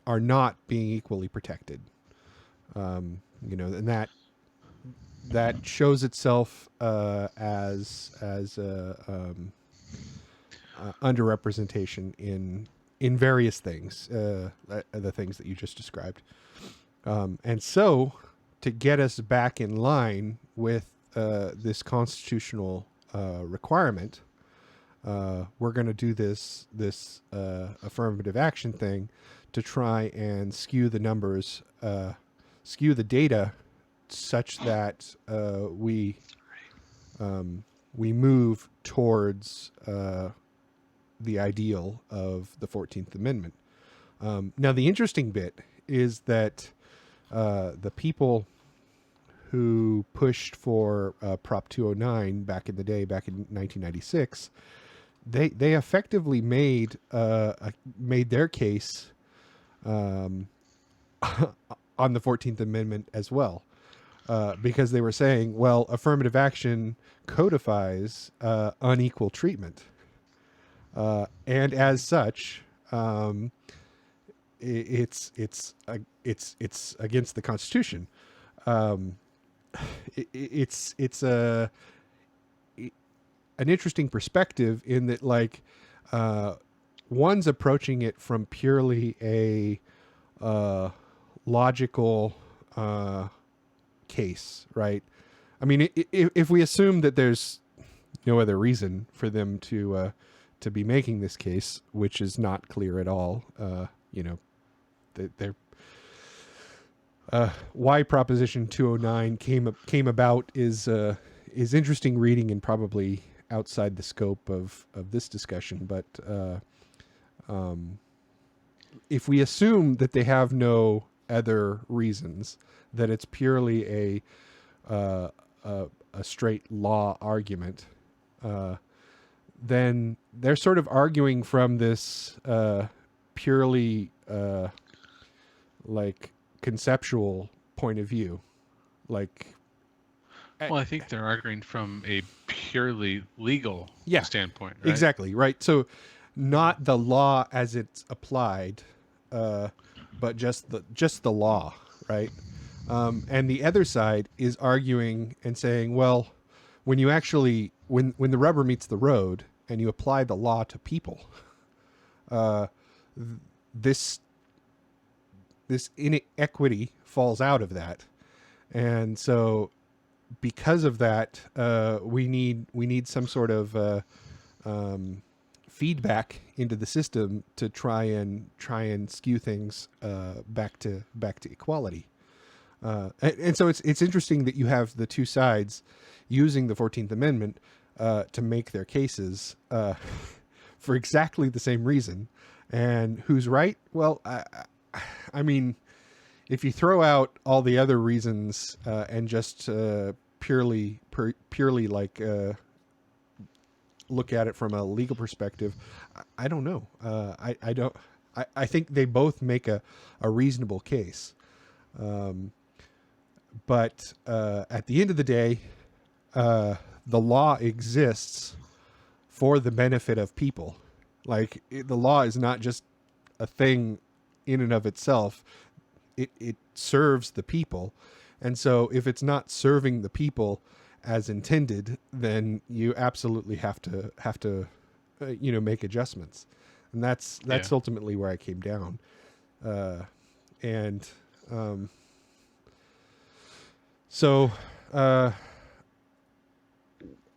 are not being equally protected, and that shows itself as underrepresentation in various things, the things that you just described, and so to get us back in line with this constitutional requirement, we're going to do this affirmative action thing to try and skew the numbers, skew the data, such that we move towards the ideal of the 14th Amendment. Now, the interesting bit is that the people who pushed for Prop 209 back in the day, back in 1996, they effectively made their case on the 14th Amendment as well. Because they were saying, well, affirmative action codifies unequal treatment, and as such, it's against the Constitution. It's an interesting perspective in that, like, one's approaching it from purely a logical case, right? I mean, if we assume that there's no other reason for them to be making this case, which is not clear at all, they're why Proposition 209 came about is interesting reading and probably outside the scope of this discussion. But if we assume that they have no other reasons, that it's purely a straight law argument, then they're sort of arguing from this purely like conceptual point of view. Like, well, I think they're arguing from a purely legal standpoint, right? Exactly, right? So not the law as it's applied, but just the law, right? And the other side is arguing and saying, well, when you actually when the rubber meets the road and you apply the law to people, this inequity falls out of that. And so because of that, we need some sort of feedback into the system to try and skew things back to equality. And so it's interesting that you have the two sides using the 14th Amendment to make their cases for exactly the same reason. And who's right? Well, I mean, if you throw out all the other reasons and just purely like look at it from a legal perspective, I don't know. I think they both make a reasonable case. But at the end of the day, the law exists for the benefit of people. Like, the law is not just a thing in and of itself. It serves the people. And so if it's not serving the people as intended, then you absolutely have to make adjustments. And that's ultimately where I came down. So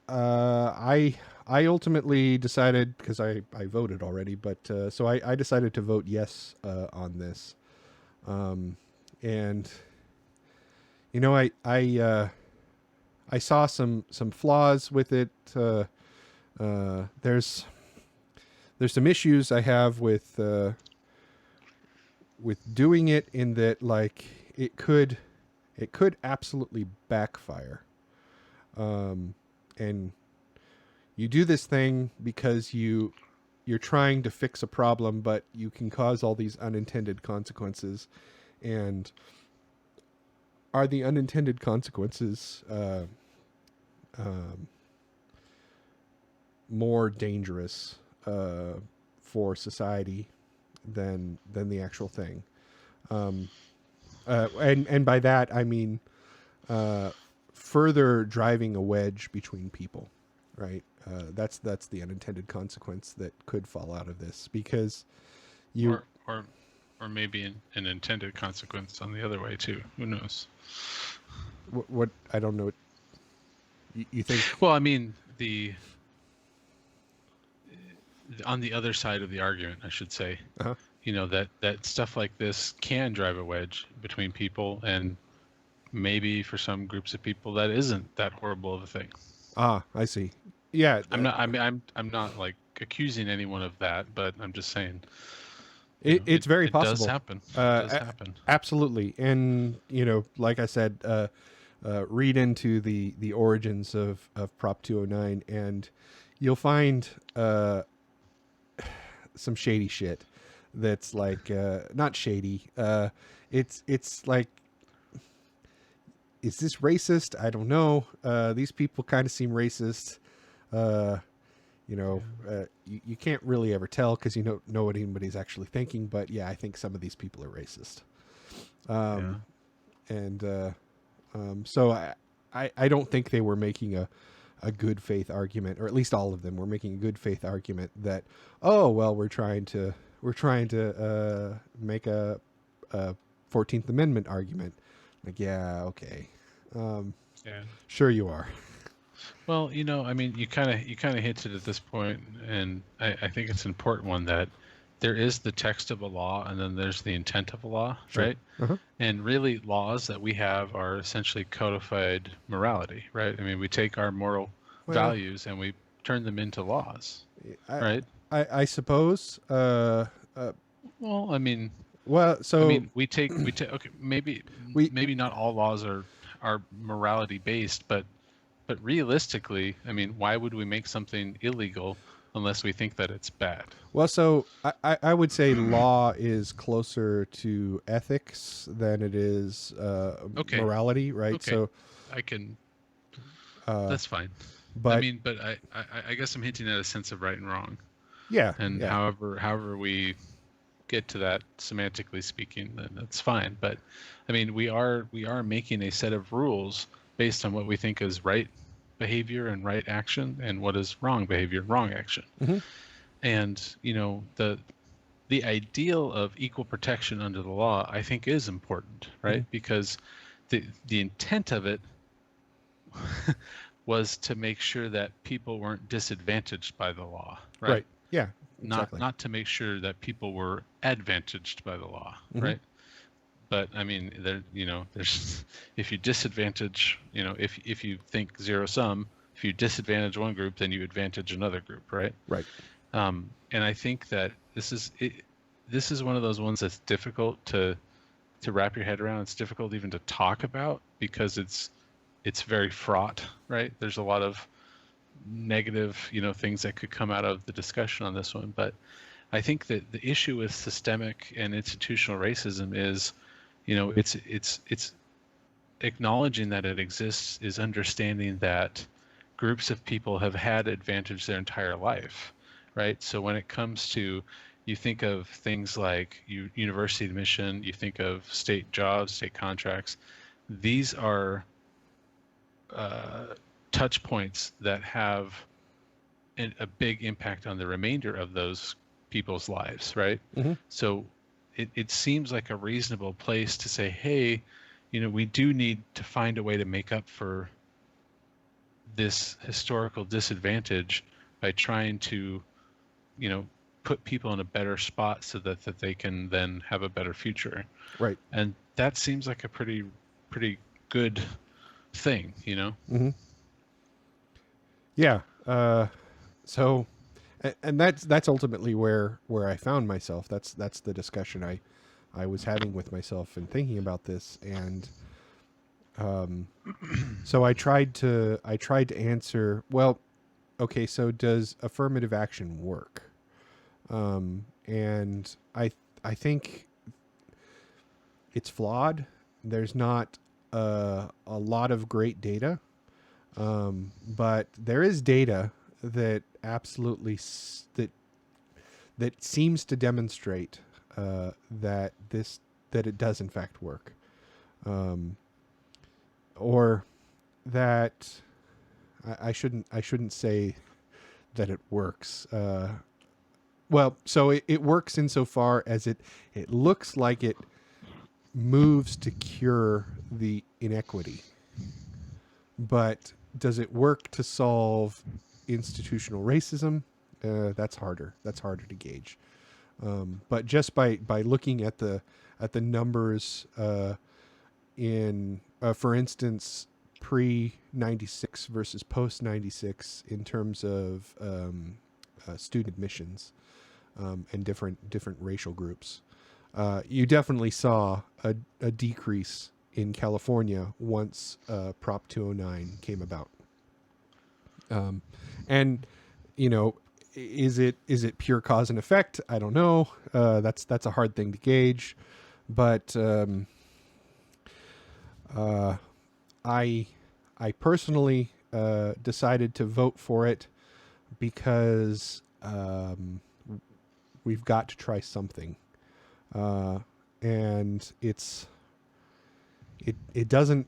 I ultimately decided, because I voted already, but so I decided to vote yes on this. And I saw some flaws with it. There's some issues I have with doing it, in that like it could absolutely backfire. And you do this thing because you're trying to fix a problem, but you can cause all these unintended consequences. And are the unintended consequences more dangerous for society than the actual thing? And by that I mean further driving a wedge between people, right? That's the unintended consequence that could fall out of this, because you or maybe an intended consequence on the other way too. Who knows? what I don't know. You think? Well, I mean, on the other side of the argument, I should say, Uh-huh. that stuff like this can drive a wedge between people, and maybe for some groups of people that isn't that horrible of a thing. Ah, I see. Yeah, I'm not like accusing anyone of that, but I'm just saying it's very it possible. does happen. It does happen. Absolutely. And like I said, read into the origins of Prop 209, and you'll find some shady shit that's like not shady. It's like, is this racist? I don't know. These people kind of seem racist. You can't really ever tell, because you don't know what anybody's actually thinking. But yeah, I think some of these people are racist. So I don't think they were making a good faith argument, or at least all of them were making a good faith argument that, oh well, we're trying to make a 14th Amendment argument. Like, yeah, okay, sure you are. Well, I mean, you kind of hinted at this point, and I think it's an important one, that there is the text of a law, and then there's the intent of a law, Sure. right? Uh-huh. And really, laws that we have are essentially codified morality, right? I mean, we take our moral values and we turn them into laws, right? I suppose. Well, I mean, so I mean, we take okay, maybe not all laws are morality based, but realistically, I mean, why would we make something illegal unless we think that it's bad? Well, so I would say law is closer to ethics than it is morality, right? Okay. So I can. That's fine. But I mean, but I guess I'm hinting at a sense of right and wrong. Yeah. And yeah. however we get to that, semantically speaking, then that's fine. But I mean, we are making a set of rules based on what we think is right behavior and right action, and what is wrong behavior and wrong action. Mm-hmm. And the ideal of equal protection under the law, I think, is important, right? Mm-hmm. Because the intent of it was to make sure that people weren't disadvantaged by the law, right? Right. Yeah. Exactly. Not to make sure that people were advantaged by the law, Mm-hmm. right? But I mean, there's if you disadvantage, if you think zero sum, if you disadvantage one group, then you advantage another group, right? Right. And I think that this is one of those ones that's difficult to wrap your head around. It's difficult even to talk about, because it's very fraught, right? There's a lot of negative, things that could come out of the discussion on this one. But I think that the issue with systemic and institutional racism is, it's acknowledging that it exists, is understanding that groups of people have had advantage their entire life, right? So when it comes to, you think of things like university admission, you think of state jobs, state contracts, these are touch points that have a big impact on the remainder of those people's lives, right? Mm-hmm. So it seems like a reasonable place to say, hey, we do need to find a way to make up for this historical disadvantage by trying to, put people in a better spot so that they can then have a better future. Right. And that seems like a pretty good thing, you know. Mm-hmm. Yeah. So, and that's ultimately where I found myself. That's the discussion I was having with myself and thinking about this, and so I tried to answer. Well, okay, so does affirmative action work? And I think it's flawed. There's not a lot of great data, but there is data that absolutely that seems to demonstrate that it does in fact work, or that I shouldn't say that it works. Well, so it works insofar as it looks like it moves to cure the inequity, but does it work to solve institutional racism? That's harder. That's harder to gauge. But just by looking at the numbers in, for instance, pre 96 versus post 96 in terms of student admissions and different racial groups, you definitely saw a decrease in California once Prop 209 came about. And you know, is it pure cause and effect? I don't know. That's a hard thing to gauge, but I personally decided to vote for it because we've got to try something, and it doesn't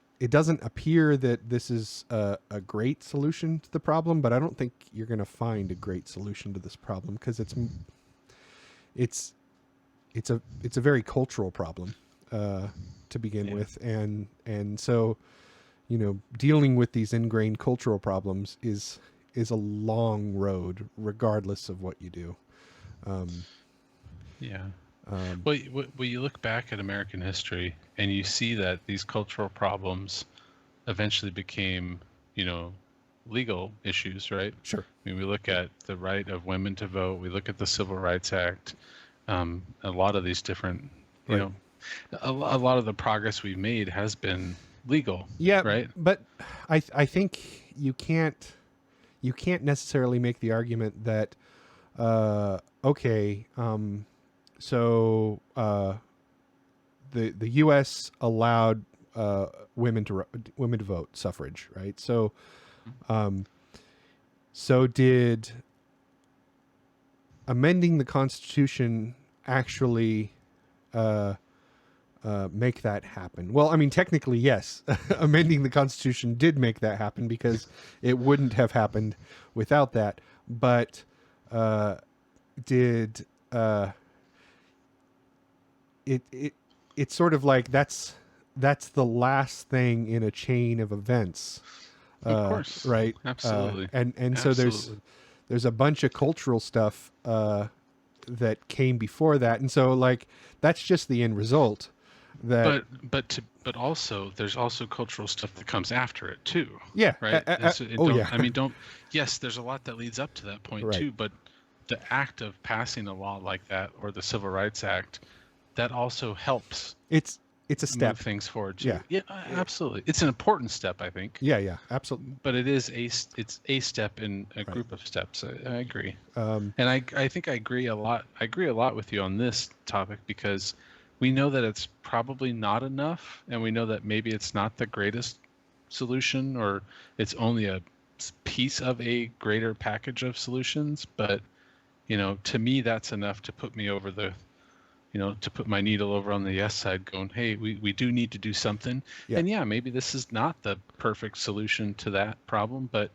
appear that this is a great solution to the problem, but I don't think you're going to find a great solution to this problem because it's a very cultural problem to begin with, and so, you know, dealing with these ingrained cultural problems is a long road, regardless of what you do. Well, you look back at American history and you see that these cultural problems eventually became, you know, legal issues, right? Sure. I mean, we look at the right of women to vote. We look at the Civil Rights Act. A lot of these different, you know, a lot of the progress we've made has been legal. Yeah. Right. But I think you can't necessarily make the argument that, okay, so the U.S. allowed women to vote, suffrage, right? So, so did amending the Constitution actually make that happen? Well, I mean, technically, yes. Amending the Constitution did make that happen because it wouldn't have happened without that. But did it's sort of like that's the last thing in a chain of events, Of course, right? Absolutely, and absolutely. So there's a bunch of cultural stuff that came before that, and so like that's just the end result. That But also there's also cultural stuff that comes after it too. Yeah. Right. Yeah. I mean, don't. Yes, there's a lot that leads up to that point Right. too. But the act of passing a law like that, or the Civil Rights Act, that also helps. It's a step. Move things forward too. Yeah. Yeah, absolutely. It's an important step, I think. Yeah, absolutely. But it's a step in a group of steps. I agree. And I think I agree a lot. I agree a lot with you on this topic because we know that it's probably not enough, and we know that maybe it's not the greatest solution, or it's only a piece of a greater package of solutions. But, you know, to me, that's enough to put me over the, you know, to put my needle over on the yes side going, hey, we do need to do something. Yeah. And yeah, maybe this is not the perfect solution to that problem, but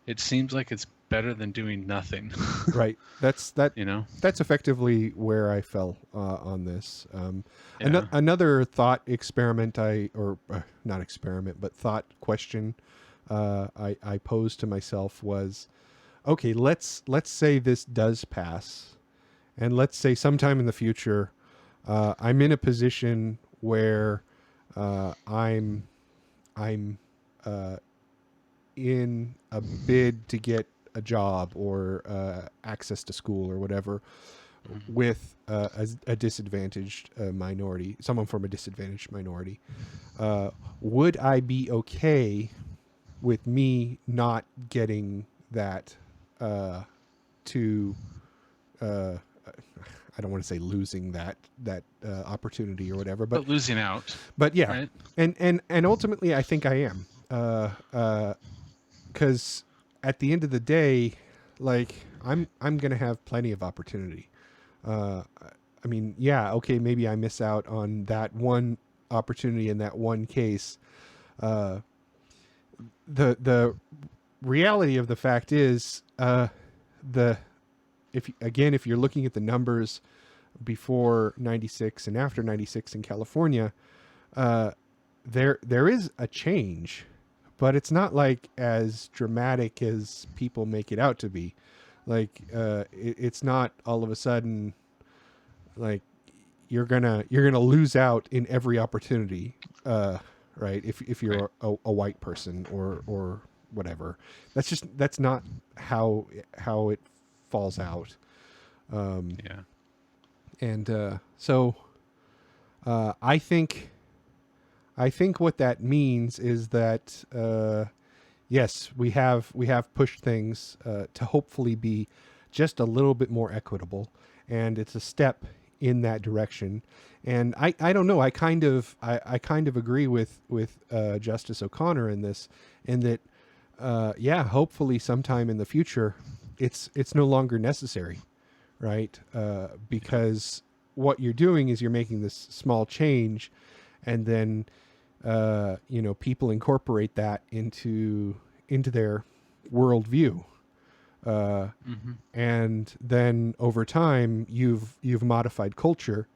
it seems like it's better than doing nothing. Right. That's You know, that's effectively where I fell on this. Yeah. Another thought experiment not experiment, but thought question I posed to myself was, okay, let's say this does pass, and let's say sometime in the future I'm in a position where I'm uh, in a bid to get a job or access to school or whatever with a disadvantaged minority, someone from a disadvantaged minority. Would I be okay with me not getting that to I don't want to say losing that opportunity or whatever, But losing out, but yeah, right? and ultimately, I think I am, because at the end of the day, like I'm gonna have plenty of opportunity. I mean, yeah, okay, maybe I miss out on that one opportunity in that one case. Uh, the reality of the fact is, the if you're looking at the numbers before 96 and after 96 in California, uh, there is a change, but it's not like as dramatic as people make it out to be. Like it's not all of a sudden like you're gonna lose out in every opportunity, right? If you're a white person or whatever, that's not how it falls out. Yeah. And so I think what that means is that yes, we have pushed things to hopefully be just a little bit more equitable, and it's a step in that direction. And I don't know, I kind of agree with Justice O'Connor in this, in that yeah, hopefully sometime in the future it's no longer necessary, right? Because what you're doing is you're making this small change, and then people incorporate that into their worldview, and then over time you've modified culture,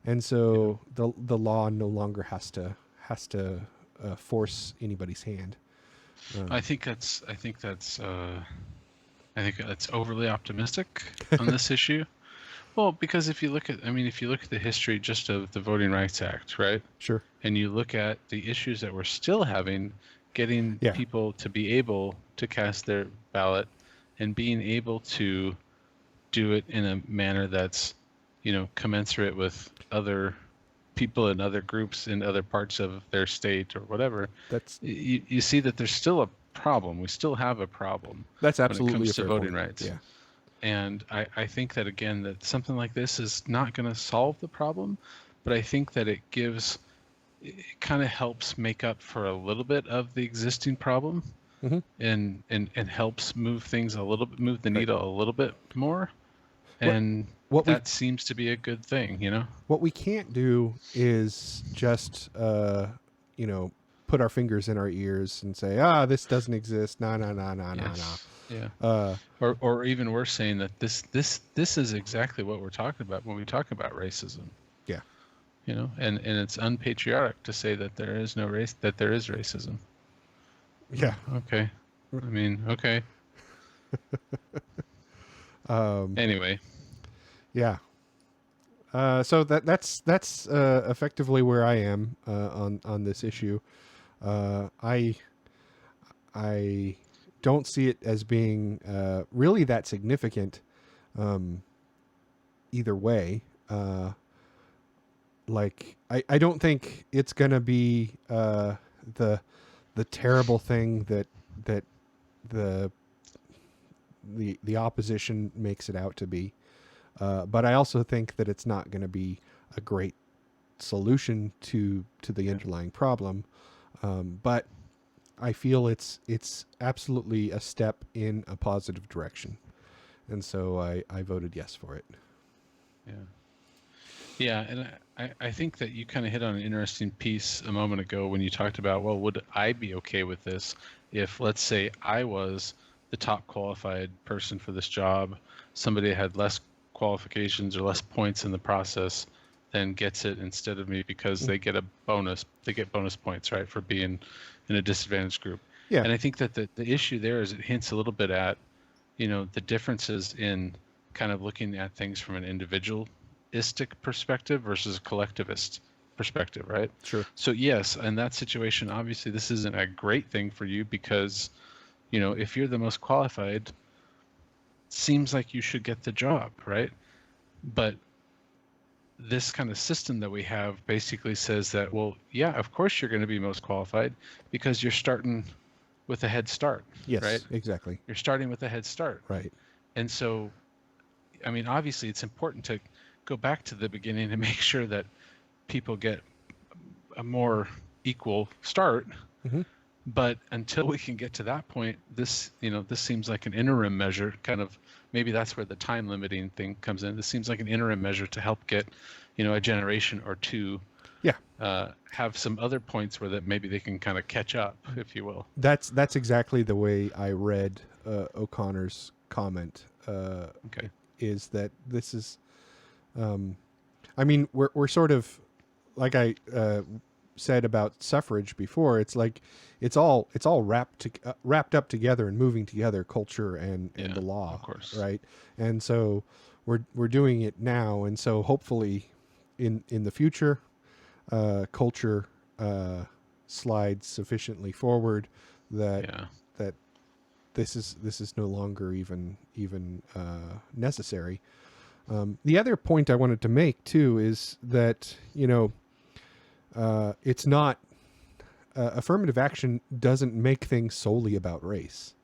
and so the law no longer has to force anybody's hand. I think that's overly optimistic on this issue. Well, because if you look at the history just of the Voting Rights Act, right? Sure. And you look at the issues that we're still having, getting Yeah. people to be able to cast their ballot and being able to do it in a manner that's, commensurate with other people and other groups in other parts of their state or whatever. That's You see that there's still a problem. We still have a problem absolutely when it a comes to fair voting point. rights. Yeah. And I think that, again, that something like this is not going to solve the problem, but I think that it kind of helps make up for a little bit of the existing problem, and helps move things move the needle a little bit more. And that seems to be a good thing, What we can't do is just, put our fingers in our ears and say, this doesn't exist. Nah. Yeah. Or even worse, saying that this is exactly what we're talking about when we talk about racism. Yeah. And it's unpatriotic to say that there is no race, that there is racism. Yeah. Okay. I mean, okay. Anyway. Yeah. So that's effectively where I am on this issue. I don't see it as being really that significant either way. Like I don't think it's gonna be the terrible thing that the opposition makes it out to be. But I also think that it's not going to be a great solution to the underlying problem. But I feel it's absolutely a step in a positive direction, and so I voted yes for it. Yeah. Yeah, and I think that you kind of hit on an interesting piece a moment ago when you talked about, well, would I be okay with this if, let's say, I was the top qualified person for this job, somebody had less qualifications or less points in the process then gets it instead of me because they get bonus points, right, for being in a disadvantaged group. Yeah. And I think that the issue there is it hints a little bit at, the differences in kind of looking at things from an individualistic perspective versus a collectivist perspective, right? Sure. So yes, in that situation, obviously this isn't a great thing for you because, if you're the most qualified, seems like you should get the job, right? But this kind of system that we have basically says that, well, yeah, of course you're going to be most qualified because you're starting with a head start, Yes, right? exactly. You're starting with a head start. Right. And so, I mean, obviously it's important to go back to the beginning and make sure that people get a more equal start. Mhm. But until we can get to that point, this seems like an interim measure, kind of. Maybe that's where the time limiting thing comes in. This seems like an interim measure to help get, a generation or two, have some other points where that maybe they can kind of catch up, if you will. That's exactly the way I read O'Connor's comment. Okay. Is that this is, I mean, we're sort of, like I said about suffrage before. It's like it's all wrapped up together and moving together, culture and the law, of course. right? And so we're doing it now, and so hopefully in the future, culture slides sufficiently forward that this is no longer even necessary. The other point I wanted to make too is that it's not affirmative action doesn't make things solely about race.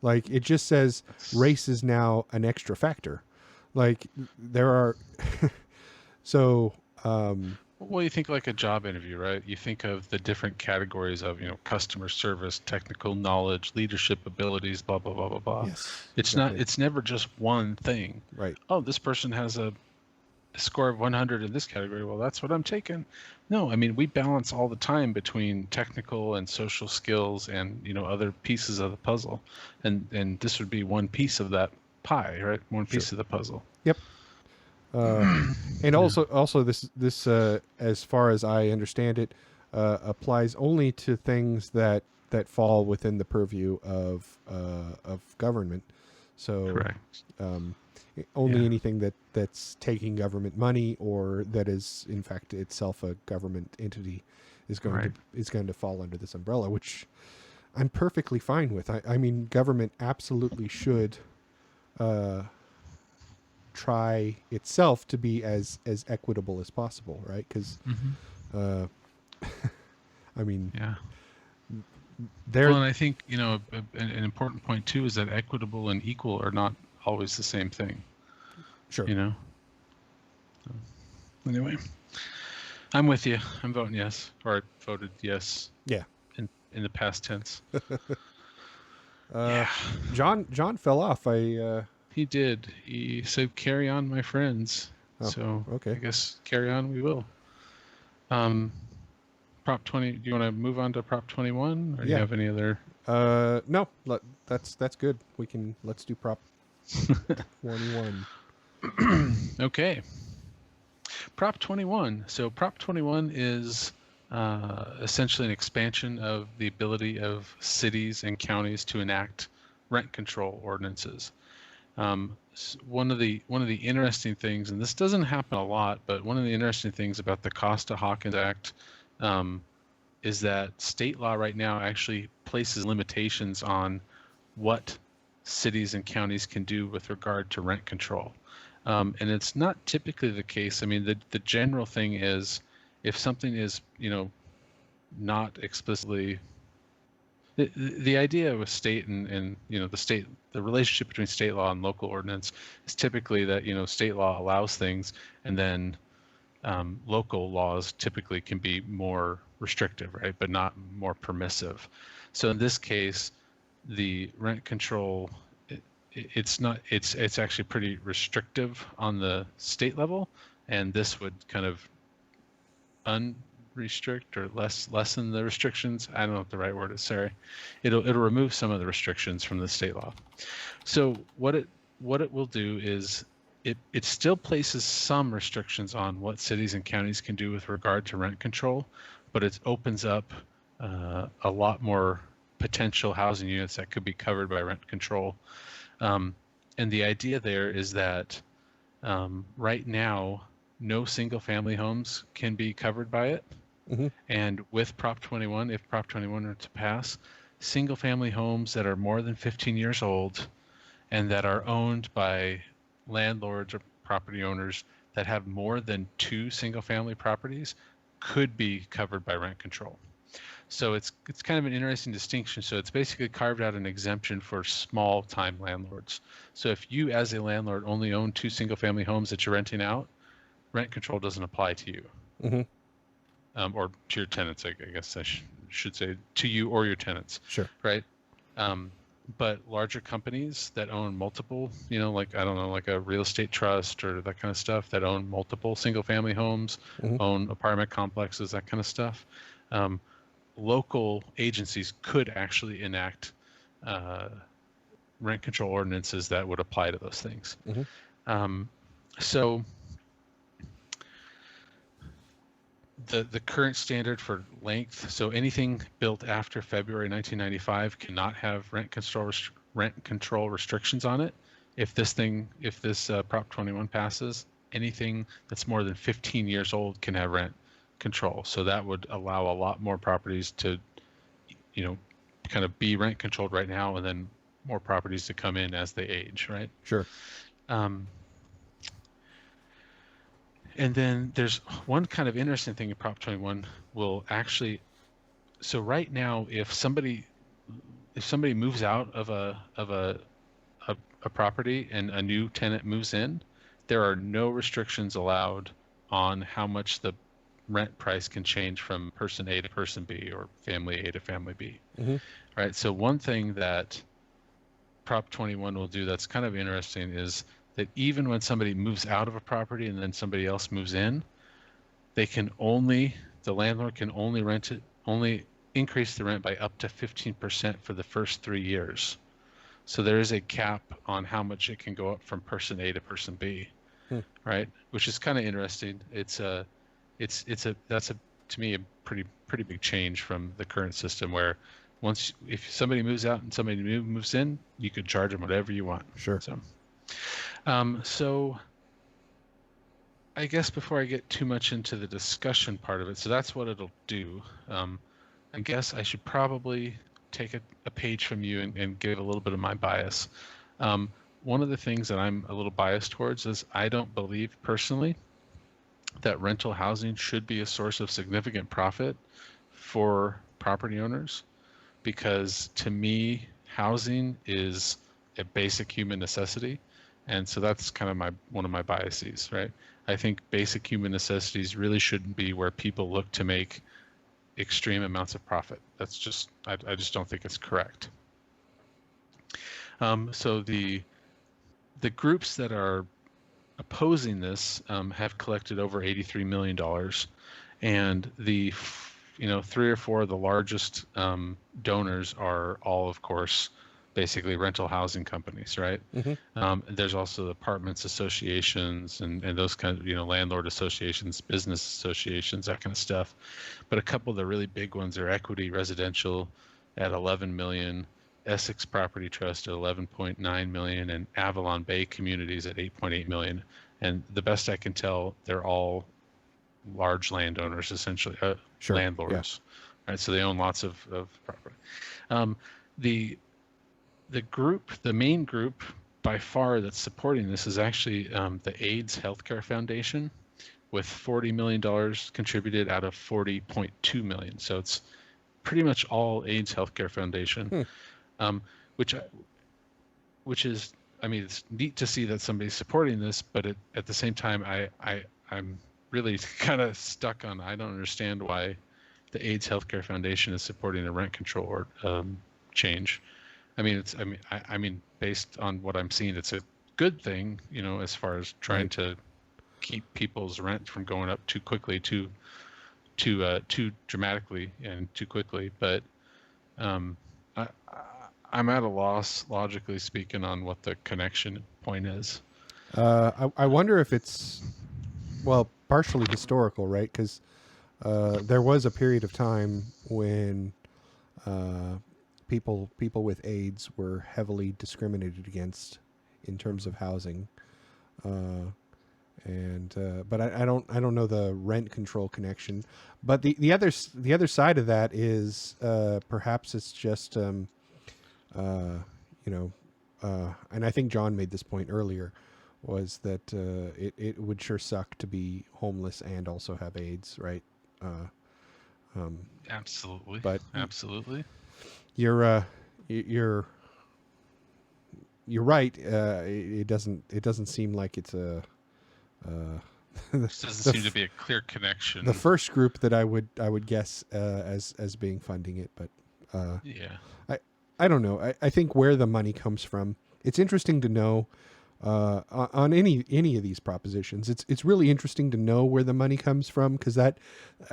Like, it just says race is now an extra factor. Like, there are so well, you think like a job interview, right? You think of the different categories of, customer service, technical knowledge, leadership abilities, blah, blah, blah, blah, blah. Yes, It's never just one thing. Right. Oh, this person has a score of 100 in this category. Well, that's what I'm taking. No, I mean, we balance all the time between technical and social skills and, other pieces of the puzzle. And this would be one piece of that pie, right? One piece of the puzzle. Yep. And also this as far as I understand it, applies only to things that fall within the purview of government. So correct. Only anything that's taking government money or that is in fact itself a government entity is going to fall under this umbrella, which I'm perfectly fine with. I mean, government absolutely should try itself to be as equitable as possible, right? Because I mean, well, and I think an important point too is that equitable and equal are not always the same thing. Sure. So, anyway, I'm with you. I'm voting yes, or I voted yes. Yeah. In the past tense. John fell off. He did. He said, "Carry on, my friends." Oh, so okay. I guess carry on we will. Prop 20. Do you want to move on to Prop 21, or do you have any other? No. That's good. Let's do Prop 21. Okay. Prop 21. So Prop 21 is essentially an expansion of the ability of cities and counties to enact rent control ordinances. One of the interesting things, and this doesn't happen a lot, but one of the interesting things about the Costa-Hawkins Act is that state law right now actually places limitations on what cities and counties can do with regard to rent control. And it's not typically the case. I mean, the general thing is, if something is, not explicitly, the idea with state and the relationship between state law and local ordinance is typically that, state law allows things, and then local laws typically can be more restrictive, right? But not more permissive. So in this case, the rent control, it's actually pretty restrictive on the state level, and this would kind of unrestrict or lessen the restrictions. I don't know what the right word is. Sorry, it'll remove some of the restrictions from the state law. So what it will do is it still places some restrictions on what cities and counties can do with regard to rent control, but it opens up a lot more potential housing units that could be covered by rent control. And the idea there is that right now no single-family homes can be covered by it. Mm-hmm. And with Prop 21, if Prop 21 were to pass, single-family homes that are more than 15 years old and that are owned by landlords or property owners that have more than 2 single-family properties could be covered by rent control. So it's kind of an interesting distinction. So it's basically carved out an exemption for small-time landlords. So if you, as a landlord, only own 2 single-family homes that you're renting out, rent control doesn't apply to you, or to your tenants. I guess I should say to you or your tenants. Sure. Right. But larger companies that own multiple, like, I don't know, like a real estate trust or that kind of stuff, that own multiple single-family homes, own apartment complexes, that kind of stuff. Local agencies could actually enact rent control ordinances that would apply to those things. So the current standard for length, so anything built after February 1995 cannot have rent control restrictions on it. If this Prop 21 passes, anything that's more than 15 years old can have rent control. So that would allow a lot more properties to, kind of be rent controlled right now, and then more properties to come in as they age, right? Sure. And then there's one kind of interesting thing in Prop 21 will actually. So right now, if somebody moves out of a property and a new tenant moves in, there are no restrictions allowed on how much the rent price can change from person A to person B or family A to family B. Right. So one thing that Prop 21 will do that's kind of interesting is that even when somebody moves out of a property and then somebody else moves in, the landlord can only increase the rent by up to 15% for the first 3 years. So there is a cap on how much it can go up from person A to person B, right? Which is kind of interesting. To me a pretty big change from the current system, where if somebody moves out and somebody new moves in, you could charge them whatever you want. Sure. So I guess before I get too much into the discussion part of it, so that's what it'll do. I guess I should probably take a page from you and give a little bit of my bias. One of the things that I'm a little biased towards is I don't believe personally that rental housing should be a source of significant profit for property owners, because to me, housing is a basic human necessity. And so that's kind of one of my biases, right? I think basic human necessities really shouldn't be where people look to make extreme amounts of profit. That's just, I just don't think it's correct. So the groups that are opposing this have collected over $83 million, and the 3 or 4 of the largest donors are all, of course, basically rental housing companies, right? There's also apartments associations and those kind of, landlord associations, business associations, that kind of stuff. But a couple of the really big ones are Equity Residential at 11 million, Essex Property Trust at 11.9 million, and Avalon Bay Communities at 8.8 million. And the best I can tell, they're all large landowners, essentially, Sure. landlords, right? So they own lots of property. The main group by far that's supporting this is actually the AIDS Healthcare Foundation, with $40 million contributed out of 40.2 million. So it's pretty much all AIDS Healthcare Foundation, which is, I mean, it's neat to see that somebody's supporting this, but at the same time, I'm really kind of stuck on, I don't understand why the AIDS Healthcare Foundation is supporting a rent control or change. I mean, based on what I'm seeing, it's a good thing, as far as trying to keep people's rent from going up too quickly, too dramatically and too quickly. But I'm at a loss, logically speaking, on what the connection point is. I wonder if it's, partially historical, right? Because there was a period of time when people with AIDS were heavily discriminated against in terms of housing, and but I don't know the rent control connection. But the other side of that is perhaps it's just you know, and I think John made this point earlier, was that it would sure suck to be homeless and also have AIDS, right? Absolutely. But absolutely. you're you're right. It doesn't seem like it's a. This doesn't seem to be a clear connection. The first group that I would guess as being funding it, but yeah. I don't know. I think where the money comes from. It's interesting to know on any of these propositions. It's really interesting to know where the money comes from, because that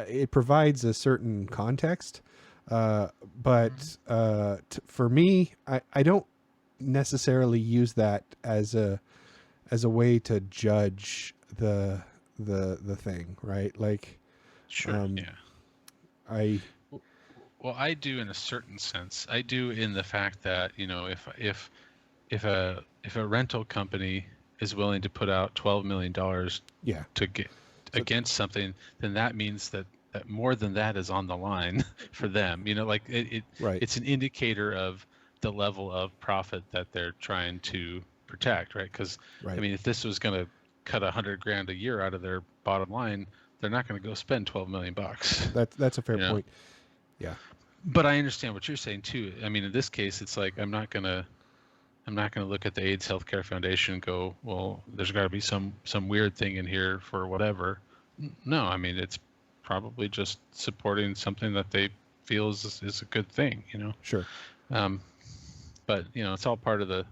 it provides a certain context. But for me, I don't necessarily use that as a way to judge the thing, right? Like, Sure. Yeah. Well, I do in a certain sense. I do in the fact that, you know, if a rental company is willing to put out $12 million to get against something, then that means that more than that is on the line for them. You know, like it's an indicator of the level of profit that they're trying to protect, right? Because I mean, if this was going to cut $100,000 a year out of their bottom line, they're not going to go spend $12 million. That's a fair point. Yeah. But I understand what you're saying too. I mean, in this case, it's like I'm not gonna look at the AIDS Healthcare Foundation and go, well, there's got to be some weird thing in here for whatever. No, I mean, it's probably just supporting something that they feel is a good thing, you know. Sure. But you know, it's all part of the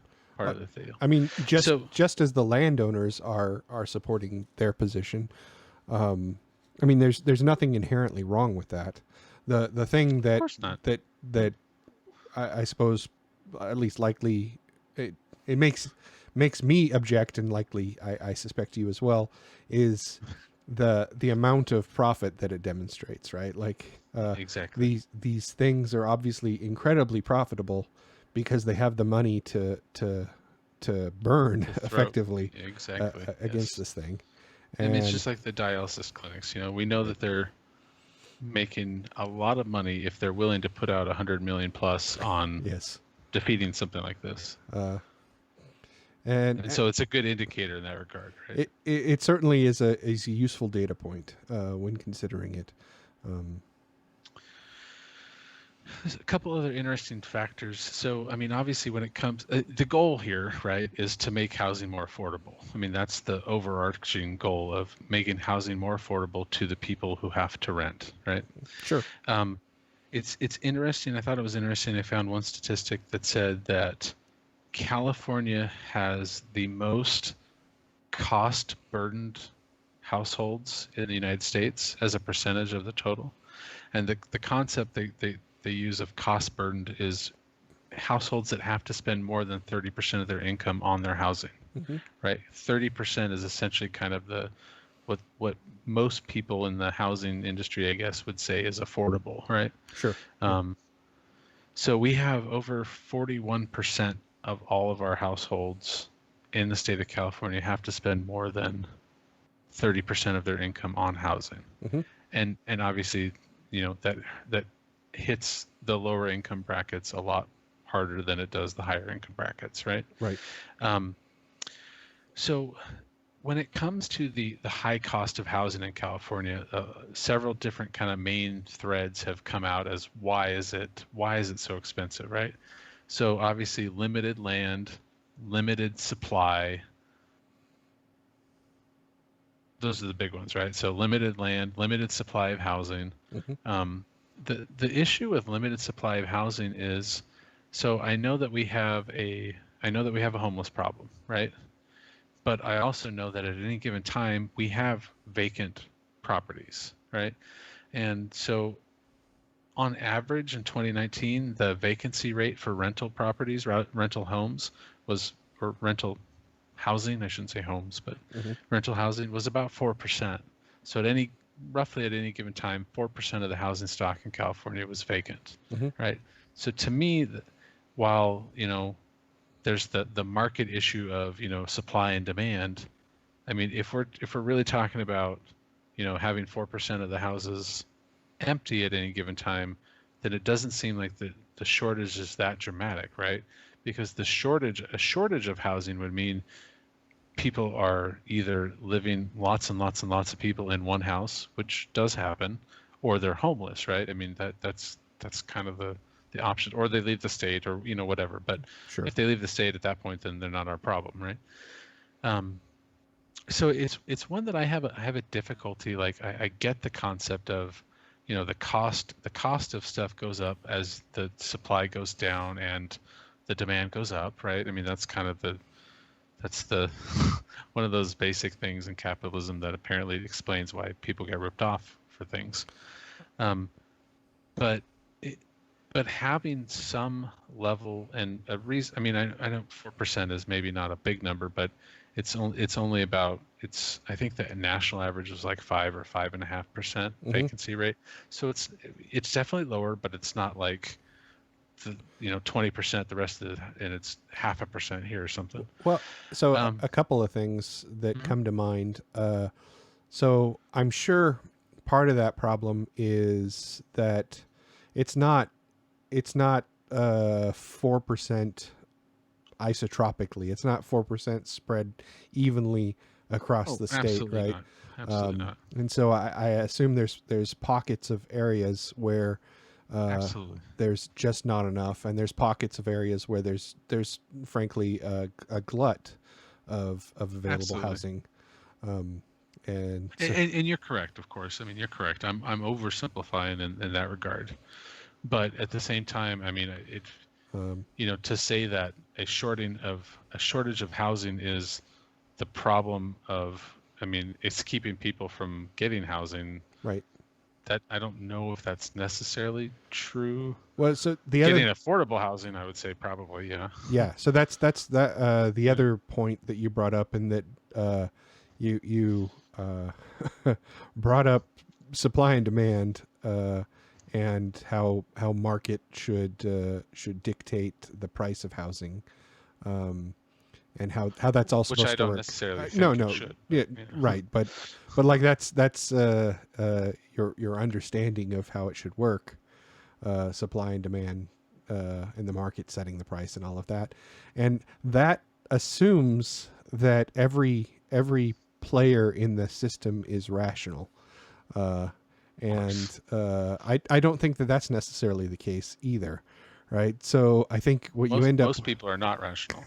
thing. I mean, just as the landowners are supporting their position, I mean, there's nothing inherently wrong with that. The thing that I suppose, at least likely, it makes me object, and likely I suspect you as well, is the amount of profit that it demonstrates, right? Like exactly, these things are obviously incredibly profitable because they have the money to burn effectively against this thing. And it's just like the dialysis clinics. You know, we know that they're making a lot of money if they're willing to put out 100 million plus on defeating something like this. And so it's a good indicator in that regard, right? It certainly is a useful data point when considering it. There's a couple other interesting factors. So, I mean, obviously, when it comes, the goal here, right, is to make housing more affordable. I mean, that's the overarching goal of making housing more affordable to the people who have to rent, right? Sure. It's interesting. I thought it was interesting. I found one statistic that said that California has the most cost-burdened households in the United States as a percentage of the total. And the concept they use of cost burdened is households that have to spend more than 30% of their income on their housing, right? 30% is essentially kind of what most people in the housing industry, I guess, would say is affordable, right? Sure. So we have over 41% of all of our households in the state of California have to spend more than 30% of their income on housing. And obviously, you know, that hits the lower income brackets a lot harder than it does the higher income brackets, right? Right. So when it comes to the high cost of housing in California, several different kind of main threads have come out as why is it so expensive, right? So obviously limited land, limited supply. Those are the big ones, right? So limited land, limited supply of housing. The issue with limited supply of housing is, so I know that we have a homeless problem, right? But I also know that at any given time we have vacant properties, right? And so on average in 2019, the vacancy rate for rental properties, rental homes or rental housing, I shouldn't say homes, but rental housing was about 4%. So roughly at any given time, 4% of the housing stock in California was vacant, right? So to me, while, you know, there's the market issue of, you know, supply and demand, I mean, if we're really talking about, having 4% of the houses empty at any given time, then it doesn't seem like the shortage is that dramatic, right? Because a shortage of housing would mean people are either living lots and lots and lots of people in one house, which does happen, or they're homeless, right? I mean, that's kind of the option, or they leave the state, or whatever. But Sure. if they leave the state at that point, then they're not our problem, right? So it's one that I have a difficulty. Like I get the concept of, the cost of stuff goes up as the supply goes down and the demand goes up, right? I mean, that's kind of that's the one of those basic things in capitalism that apparently explains why people get ripped off for things. But having some level and a reason. I mean, I know 4% is maybe not a big number, but it's only about, I think the national average is like 5 or 5.5% vacancy rate. So it's definitely lower, but it's not like the 20% the rest of it, and it's 0.5% here or something. Well, so a couple of things that come to mind. So I'm sure part of that problem is that it's not 4% isotropically. It's not 4% spread evenly across the state, right? Not. Absolutely not. And so I assume there's pockets of areas where Absolutely. there's just not enough, and there's pockets of areas where there's frankly a glut of available Absolutely. housing. And you're correct, of course. I mean, you're correct. I'm oversimplifying in that regard, but at the same time, I mean, to say that a shortage of housing is the problem of, I mean, it's keeping people from getting housing. Right. That I don't know if that's necessarily true. Well, so getting affordable housing, I would say probably, yeah. Yeah. So that's the other point that you brought up, and that you brought up supply and demand, and how market should dictate the price of housing, and how that's all supposed to work. Which I don't necessarily think it should. Yeah, right. But like that's your understanding of how it should work, supply and demand, and the market setting the price and all of that, and that assumes that every player in the system is rational, and I don't think that that's necessarily the case either. Right. So I think most people are not rational.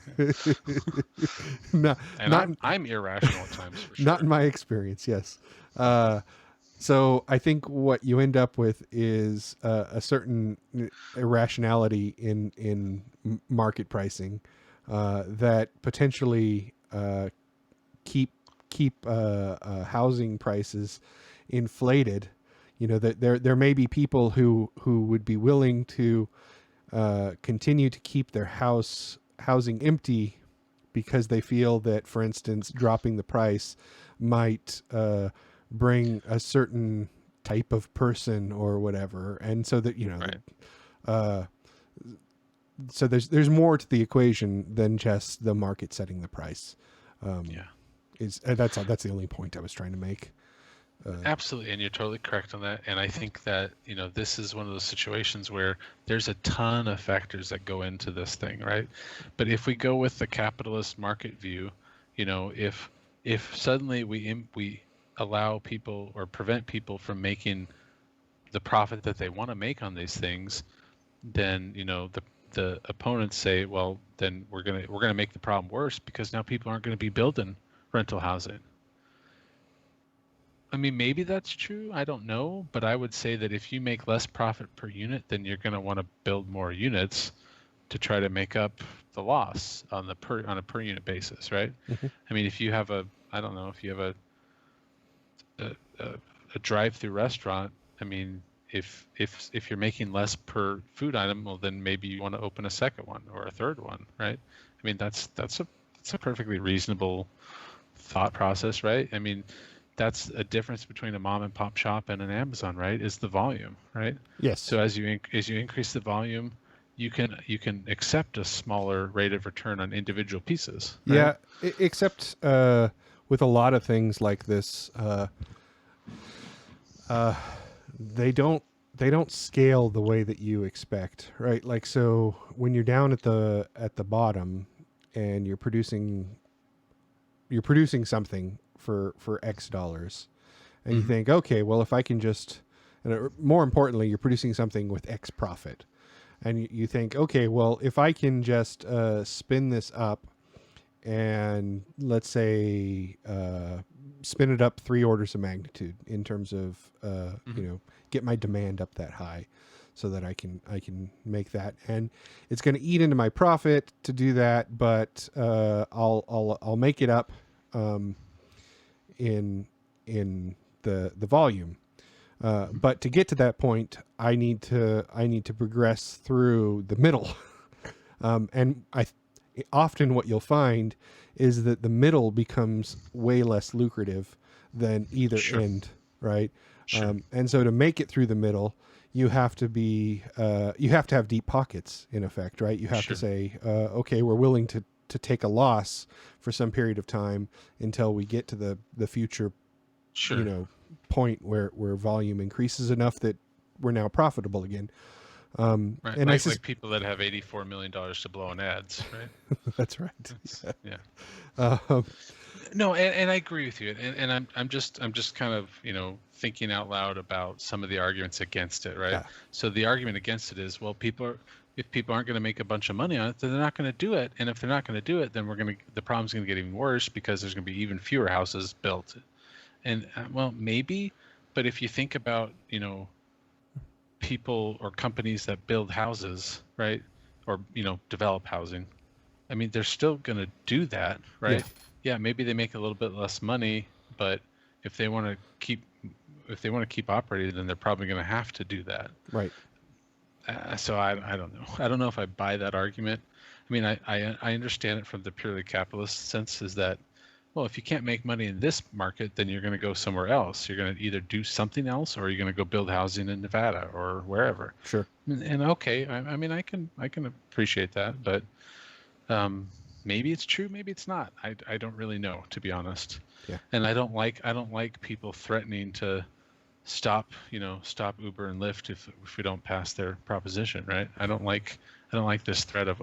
I'm irrational at times, for sure. Not in my experience. Yes. So I think what you end up with is a certain irrationality in market pricing that potentially keep housing prices inflated. That there may be people who would be willing to continue to keep their housing empty because they feel that, for instance, dropping the price might bring a certain type of person or whatever, and so that right. So there's more to the equation than just the market setting the price. That's the only point I was trying to make. Absolutely, and you're totally correct on that. And I think that this is one of those situations where there's a ton of factors that go into this thing, right? But if we go with the capitalist market view, if suddenly we allow people or prevent people from making the profit that they want to make on these things, then the opponents say, well, then we're gonna make the problem worse, because now people aren't going to be building rental housing. I mean, maybe that's true. I don't know, but I would say that if you make less profit per unit, then you're going to want to build more units to try to make up the loss on a per unit basis, right? Mm-hmm. I mean, if you have a drive-through restaurant, I mean, if you're making less per food item, well, then maybe you want to open a second one or a third one, right? I mean, that's a perfectly reasonable thought process, right? I mean, that's a difference between a mom and pop shop and an Amazon, right? Is the volume, right? Yes. So as you increase the volume, you can accept a smaller rate of return on individual pieces. Right? Yeah, except with a lot of things like this, they don't scale the way that you expect, right? Like, so when you're down at the bottom and you're producing something for X dollars, and you think, okay, well, if I can just, and more importantly, you're producing something with X profit, and you think, okay, well, if I can just spin this up, and let's say spin it up 3 orders of magnitude in terms of get my demand up that high, so that I can make that, and it's going to eat into my profit to do that, but I'll make it up in the volume. But to get to that point, I need to progress through the middle, and often what you'll find is that the middle becomes way less lucrative than either end, right? Sure. And so to make it through the middle, you have to have deep pockets, in effect, right? You have to say, okay, we're willing to take a loss for some period of time until we get to the future, point where volume increases enough that we're now profitable again. Right. And like people that have $84 million to blow on ads, right? That's right. Yeah. Um, No, and I agree with you, and I'm just kind of thinking out loud about some of the arguments against it, right? Yeah. So the argument against it is, well, if people aren't going to make a bunch of money on it, then they're not going to do it, and if they're not going to do it, then the problem's going to get even worse because there's going to be even fewer houses built, and well, maybe, but if you think about people or companies that build houses, right, or develop housing, I mean, they're still going to do that, right? Yeah, maybe they make a little bit less money, but if they want to keep operating, then they're probably going to have to do that. right. So I don't know. I don't know if I buy that argument. I mean, I understand it from the purely capitalist sense, is that, well, if you can't make money in this market, then you're going to go somewhere else. You're going to either do something else, or you're going to go build housing in Nevada or wherever. Sure. And okay, I mean, I can appreciate that, but maybe it's true, maybe it's not. I don't really know, to be honest. Yeah. And I don't like people threatening to stop Uber and Lyft if we don't pass their proposition, right? I don't like this threat of,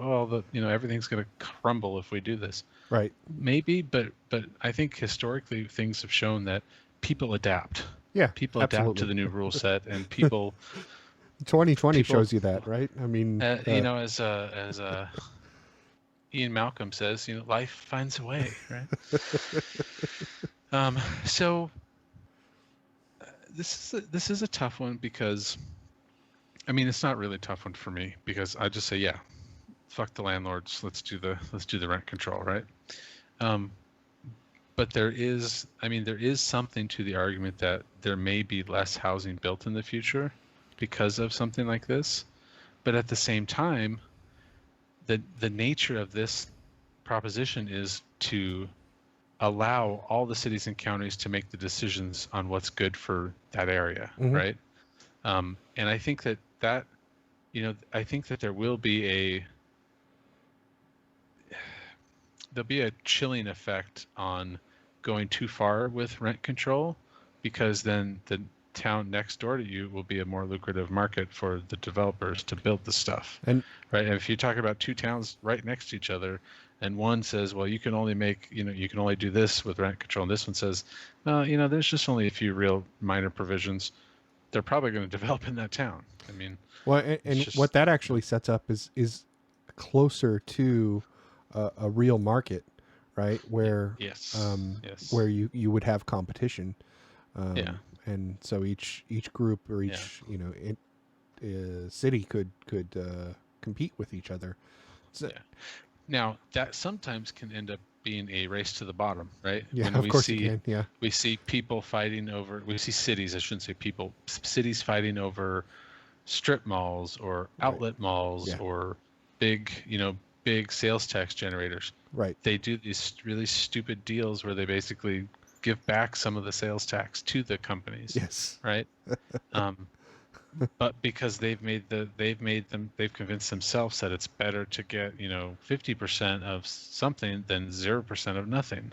everything's going to crumble if we do this. Right. Maybe, but I think historically things have shown that people adapt. Yeah. People absolutely. adapt to the new rule set, and people 2020 shows you that, right? I mean, as Ian Malcolm says, life finds a way, right? So this is a tough one, because I mean, it's not really a tough one for me, because I just say, yeah, fuck the landlords, let's do the rent control, right? But there is something to the argument that there may be less housing built in the future because of something like this. But at the same time, the nature of this proposition is to allow all the cities and counties to make the decisions on what's good for that area, right? And I think that I think that there will be there'll be a chilling effect on going too far with rent control, because then the town next door to you will be a more lucrative market for the developers to build the stuff. And right, and if you talk about two towns right next to each other, and one says, well, you can only do this with rent control, and this one says, well, there's just only a few real minor provisions, they're probably going to develop in that town. I mean, well, and what that actually sets up is closer to a real market, right? Where where you would have competition. And so each group or each city could compete with each other. So, now that sometimes can end up being a race to the bottom, right? Yeah, of course it can. Yeah, we see people fighting over. We see cities. I shouldn't say people. Cities fighting over strip malls or outlet malls or big sales tax generators. Right. They do these really stupid deals where they basically give back some of the sales tax to the companies. Yes. Right. But because they've convinced themselves that it's better to get 50% of something than 0% of nothing,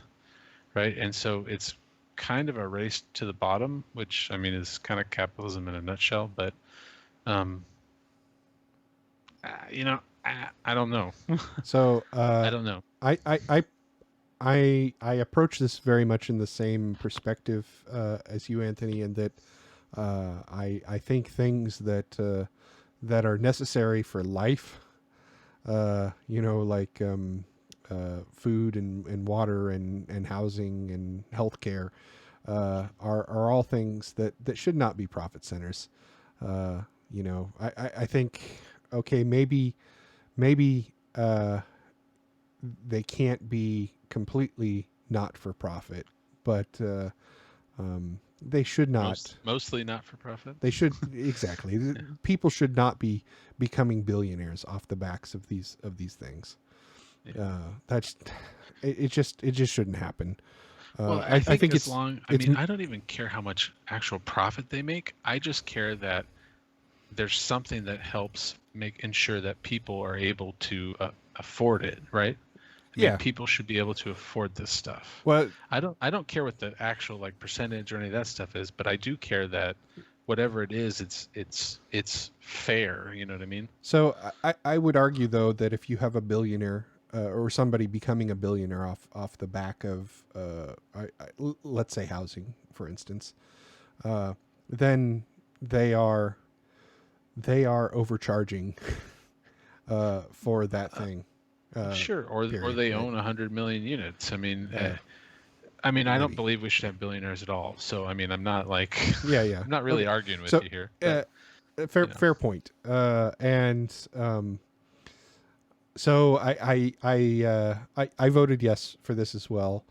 right? And so it's kind of a race to the bottom, which I mean is kind of capitalism in a nutshell. But um, I don't know. So I don't know. I, I I I approach this very much in the same perspective as you, Anthony, in that I think things that are necessary for life, like food and water and housing and healthcare, are all things that should not be profit centers. I think okay, maybe they can't be completely not for profit, but they should not. Mostly not for profit. They should exactly. People should not be becoming billionaires off the backs of these things. Yeah. That's it. Just shouldn't happen. Well, I think as long. I mean, I don't even care how much actual profit they make. I just care that there's something that helps ensure that people are able to afford it, right? I mean, people should be able to afford this stuff. Well, I don't care what the actual like percentage or any of that stuff is, but I do care that whatever it is, it's fair. You know what I mean? So I would argue though that if you have a billionaire or somebody becoming a billionaire off the back of let's say housing, for instance, then they are overcharging for that thing. Sure, or they own 100 million units. I mean, I don't believe we should have billionaires at all. So I mean, I'm not like I'm not really arguing with you here. But, fair point. So I voted yes for this as well.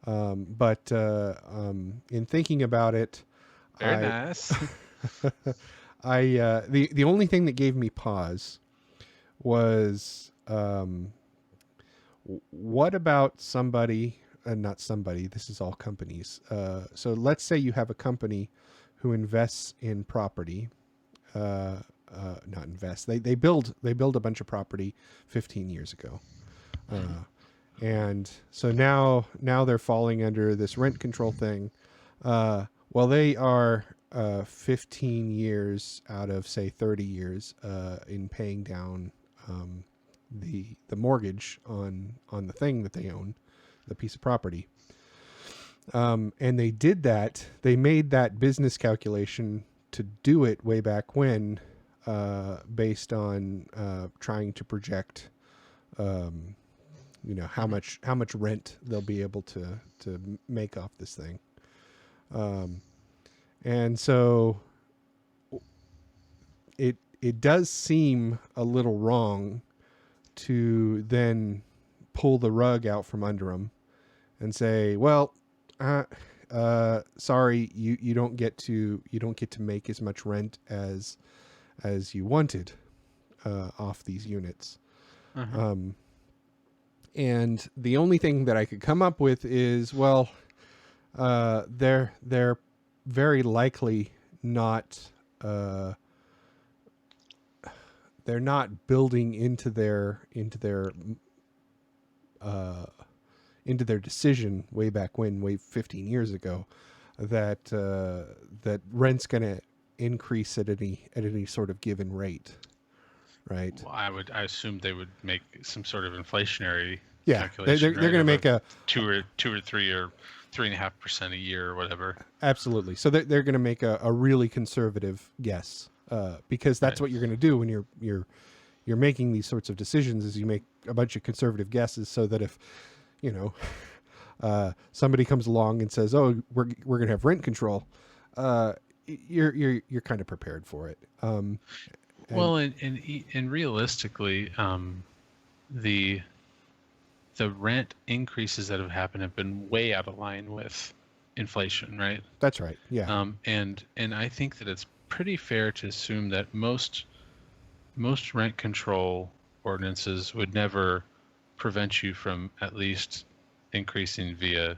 But in thinking about it, very nice. The only thing that gave me pause was what about somebody, not somebody, this is all companies. So let's say you have a company who invests in property, not invest, they build a bunch of property 15 years ago. And so now they're falling under this rent control thing. Well, they are 15 years out of say 30 years in paying down the mortgage on the thing that they own, the piece of property. And they did that. They made that business calculation to do it way back when, based on trying to project, how much rent they'll be able to make off this thing. And so it does seem a little wrong to then pull the rug out from under them and say, well, sorry, you don't get to make as much rent as you wanted off these units. Uh-huh. And the only thing that I could come up with is, well, they're very likely not, they're not building into their decision way back when, 15 years ago, that rent's going to increase at any sort of given rate, right? Well, I assume they would make some sort of inflationary they're calculation. They're going to make a 2 or 3 or 3.5% a year or whatever. Absolutely. So they're going to make a really conservative guess, because that's what you're going to do when you're making these sorts of decisions, is you make a bunch of conservative guesses so that if somebody comes along and says, "Oh, we're going to have rent control," you're kind of prepared for it. And realistically, the rent increases that have happened have been way out of line with inflation, right? That's right. Yeah. And I think that it's pretty fair to assume that most rent control ordinances would never prevent you from at least increasing via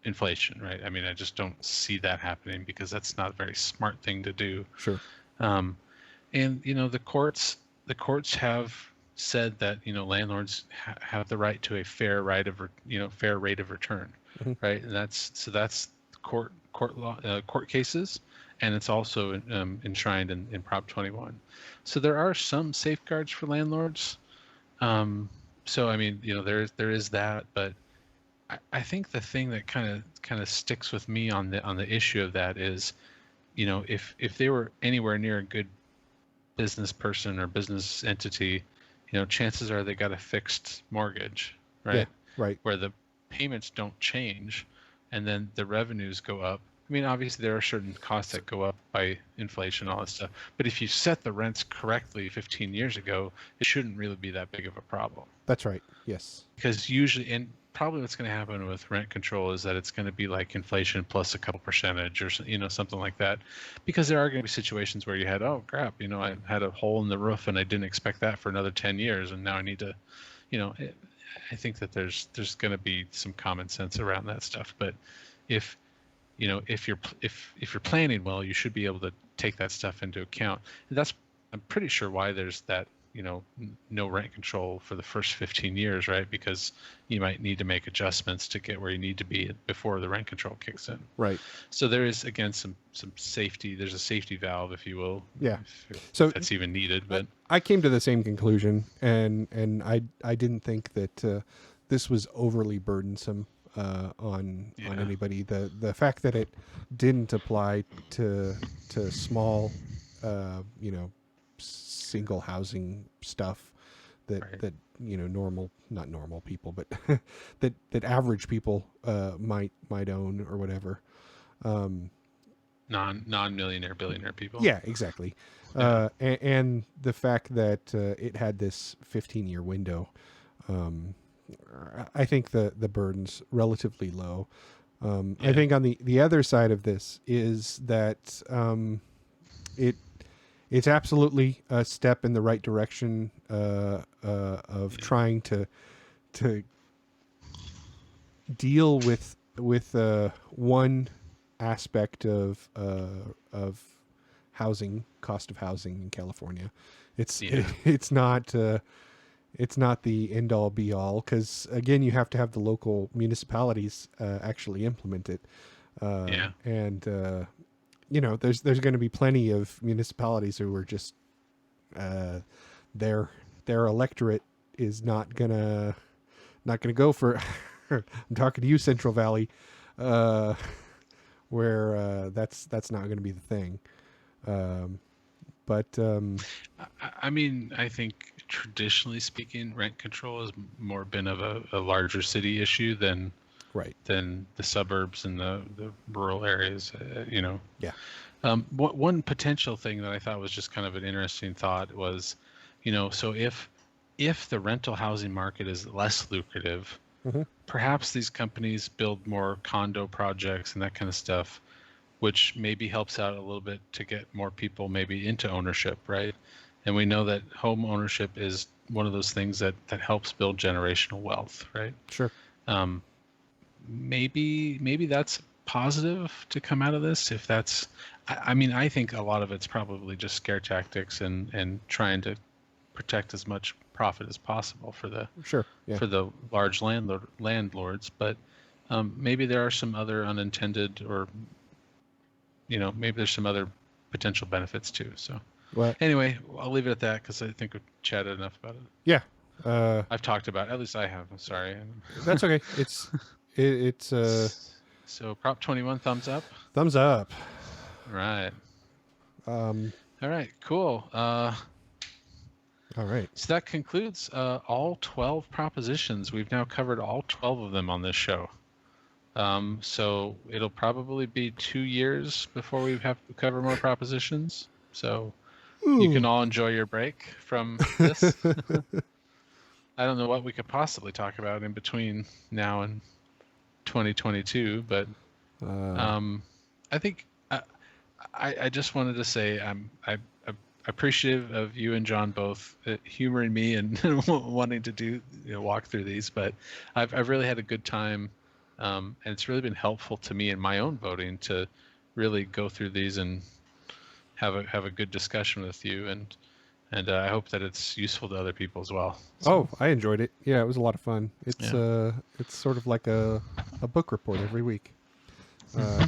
inflation, right? I mean, I just don't see that happening because that's not a very smart thing to do. Sure. And the courts have said that landlords have the right to a fair right of fair rate of return, Mhm. right? And that's court law, court cases, and it's also enshrined in Prop 21. So there are some safeguards for landlords. So I mean, there is that, but I think the thing that kind of sticks with me on the issue of that is, if they were anywhere near a good business person or business entity, chances are they got a fixed mortgage, right? Yeah, right. Where the payments don't change, and then the revenues go up. I mean, obviously there are certain costs that go up by inflation, all that stuff. But if you set the rents correctly 15 years ago, it shouldn't really be that big of a problem. That's right. Yes. Because usually, and probably what's going to happen with rent control is that it's going to be like inflation plus a couple percentage or something like that. Because there are going to be situations where you had, oh crap, I had a hole in the roof and I didn't expect that for another 10 years, and now I need to, I think that there's going to be some common sense around that stuff. But if if you're planning well, you should be able to take that stuff into account. And I'm pretty sure why there's that no rent control for the first 15 years, right? Because you might need to make adjustments to get where you need to be before the rent control kicks in. Right. So there is, again, some safety. There's a safety valve, if you will. Yeah. If So that's even needed. But I came to the same conclusion, and I didn't think that this was overly burdensome on anybody. The fact that it didn't apply to small, single housing stuff that not normal people, but that average people might own or whatever. Non-millionaire, billionaire people. Yeah, exactly. Yeah. And the fact that it had this 15-year window, I think the burden's relatively low. I think on the other side of this is that it's absolutely a step in the right direction of trying to deal with one aspect of housing, cost of housing in California. It's not the end all be all, because again, you have to have the local municipalities actually implement it. And there's going to be plenty of municipalities who are just their electorate is not gonna go for. I'm talking to you, Central Valley, where that's not going to be the thing. But I mean, I think traditionally speaking, rent control has more been of a larger city issue than the suburbs and the rural areas. Yeah. One potential thing that I thought was just kind of an interesting thought was, so if the rental housing market is less lucrative, perhaps these companies build more condo projects and that kind of stuff, which maybe helps out a little bit to get more people maybe into ownership, right? And we know that home ownership is one of those things that helps build generational wealth, right? Sure. Maybe that's positive to come out of this. If that's, I mean, I think a lot of it's probably just scare tactics and trying to protect as much profit as possible for the for the large landlords. But maybe there are some other unintended, or maybe there's some other potential benefits too. So anyway, I'll leave it at that because I think we've chatted enough about it. Yeah. I've talked about it. At least I have. I'm sorry. That's okay. It's So Prop 21, thumbs up. Thumbs up. Right. All right. Cool. All right. So that concludes all 12 propositions. We've now covered all 12 of them on this show. So it'll probably be 2 years before we have to cover more propositions. So you can all enjoy your break from this. I don't know what we could possibly talk about in between now and 2022, but I think I just wanted to say I'm appreciative of you and John both humoring me and wanting to do walk through these, but I've really had a good time, and it's really been helpful to me in my own voting to really go through these and have a good discussion with you, and and I hope that it's useful to other people as well. Oh, I enjoyed it. Yeah, it was a lot of fun. It's Yeah. it's sort of like a book report every week. Uh,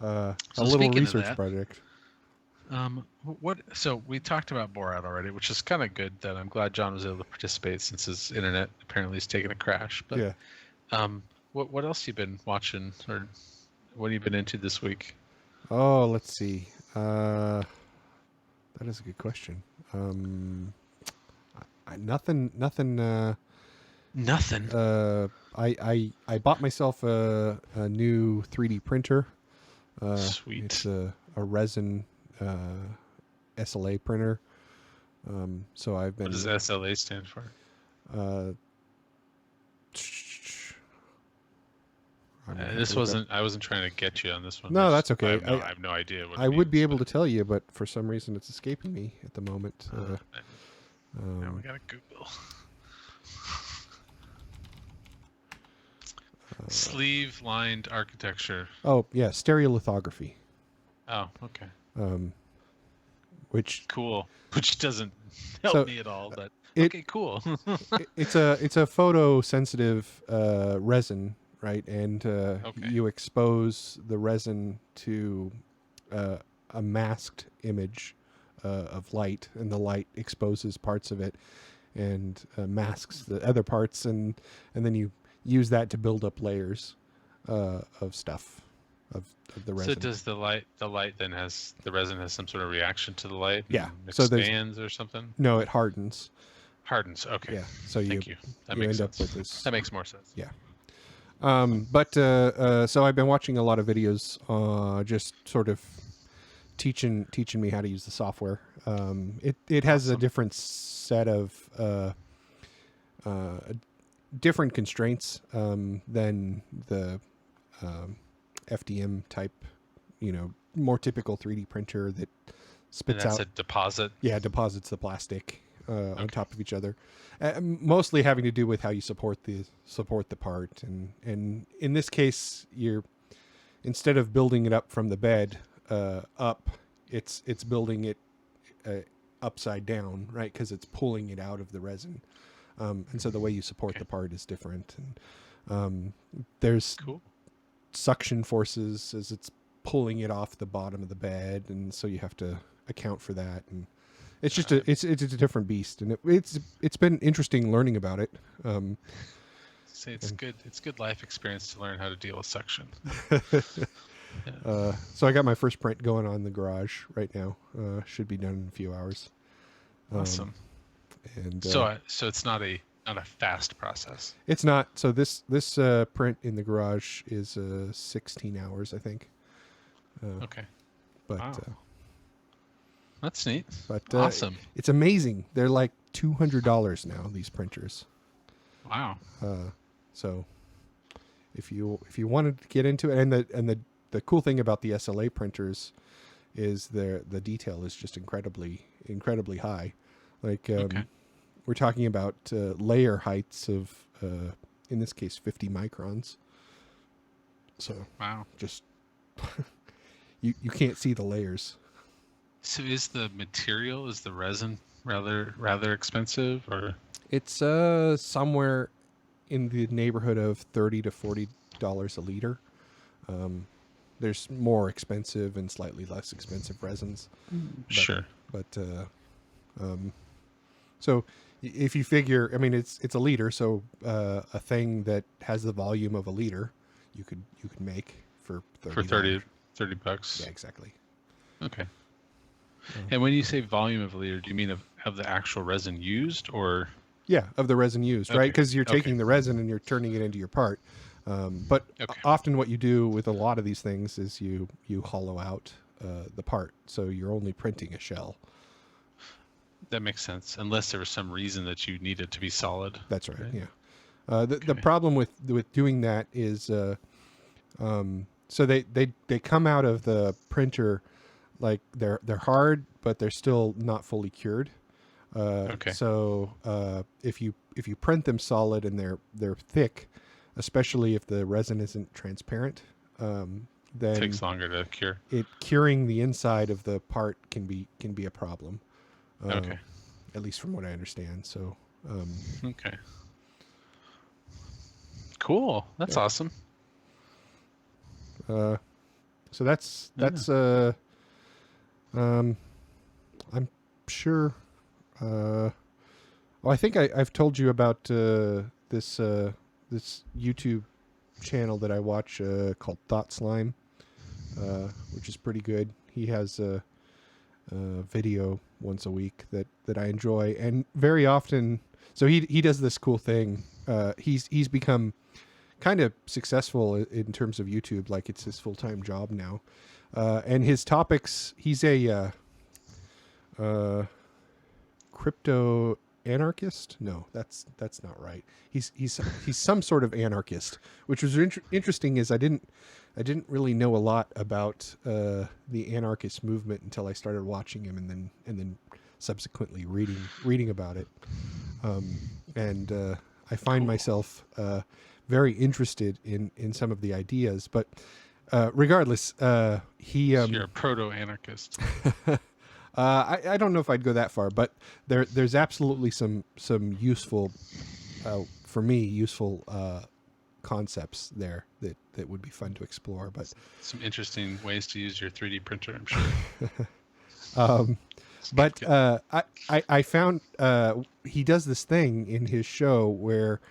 a So little speaking of research that, project. what? So we talked about Borat already, which is kind of good. That I'm glad John was able to participate since his internet apparently is taking a crash. But Yeah. what else you been watching, or what have you been into this week? Oh, let's see. That is a good question. Nothing. Nothing. I bought myself a new 3D printer. Sweet. It's a resin SLA printer. So I've been. What does SLA stand for? Uh, I wasn't trying to get you on this one. No, I that's okay. I have no idea what I it would be means, able to but- tell you, but for some reason it's escaping me at the moment. now we gotta Google. Sleeve lined architecture. Oh yeah, stereolithography, Oh, okay. which Cool. Which doesn't help So, me at all, but it- okay, cool. it's a photosensitive resin, right? And Okay. you expose the resin to a masked image of light, and the light exposes parts of it and masks the other parts, and then you use that to build up layers of stuff of the resin. So does the light then has the resin has some sort of reaction to the light? Yeah, and so there's- expands or something? No, it hardens. Hardens. Okay. Yeah, so Thank you. That you makes end up sense. with this. That makes more sense. Yeah. But so I've been watching a lot of videos, just sort of teaching me how to use the software. It has a Awesome. different set of different constraints than the FDM type, more typical 3D printer that And spits that's out. a deposit. Yeah, deposits the plastic on Okay. top of each other. Mostly having to do with how you support the part, and in this case, you're instead of building it up from the bed up, it's building it upside down, right? Because it's pulling it out of the resin, and so the way you support Okay. the part is different. And there's Cool. suction forces as it's pulling it off the bottom of the bed, and so you have to account for that. And it's just it's a different beast, and it's been interesting learning about it. Say it's good. It's good life experience to learn how to deal with suction. So I got my first print going on in the garage right now. Should be done in a few hours. Awesome. And So it's not a fast process. it's not. So this print in the garage is 16 hours, I think. Okay. But Wow. That's neat. but Awesome. it's amazing. They're like $200 now, these printers. Wow. So if you wanted to get into it, and the cool thing about the SLA printers is the detail is just incredibly high. Like Okay. we're talking about layer heights of in this case 50 microns. So Wow. just you can't see the layers. So is the resin rather expensive, or It's somewhere in the neighborhood of $30 to $40 a liter. There's more expensive and slightly less expensive resins. sure? But so if you figure, I mean, it's a liter, so a thing that has the volume of a liter, you could make for $30. For 30 bucks. Yeah, exactly. Okay. And when you say volume of a liter, do you mean of the actual resin used, or Yeah, of the resin used, right? Okay, Because you're okay. taking the resin and you're turning it into your part. But Okay. often what you do with a lot of these things is you hollow out the part, so you're only printing a shell. that makes sense? Unless there was some reason that you need it to be solid. That's right. Right. Yeah. The Okay. problem with doing that is, so they come out of the printer like they're hard, but they're still not fully cured. Okay. So if you print them solid and they're thick, especially if the resin isn't transparent, then Takes longer to cure. curing the inside of the part can be a problem. Okay. At least from what I understand. So, Okay. Cool. That's Yeah. awesome. so that's I'm sure. I think I've told you about this YouTube channel that I watch called Thought Slime, which is pretty good. He has a video once a week that I enjoy, and very often. So he does this cool thing. He's become kind of successful in terms of YouTube, like it's his full-time job now. And his topics, he's a crypto anarchist. No, that's not right. He's some sort of anarchist, which was interesting. Is I didn't really know a lot about the anarchist movement until I started watching him, and then subsequently reading about it. And I find myself very interested in some of the ideas. But regardless, he So you're a proto-anarchist. I don't know if I'd go that far, but there's absolutely some useful, for me, useful concepts there that would be fun to explore. But Some interesting ways to use your 3D printer, I'm sure. but I found he does this thing in his show where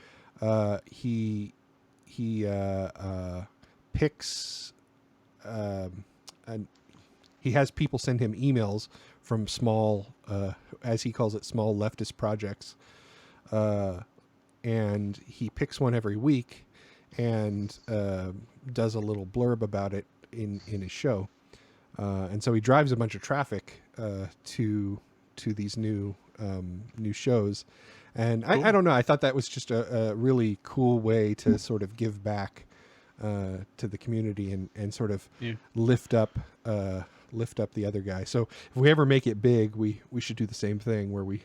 he picks and he has people send him emails from small, as he calls it, small leftist projects, and he picks one every week and does a little blurb about it in his show. And so he drives a bunch of traffic to these new shows, and cool. I don't know. I thought that was just a really cool way to sort of give back to the community and sort of lift up the other guy. So if we ever make it big, we should do the same thing where we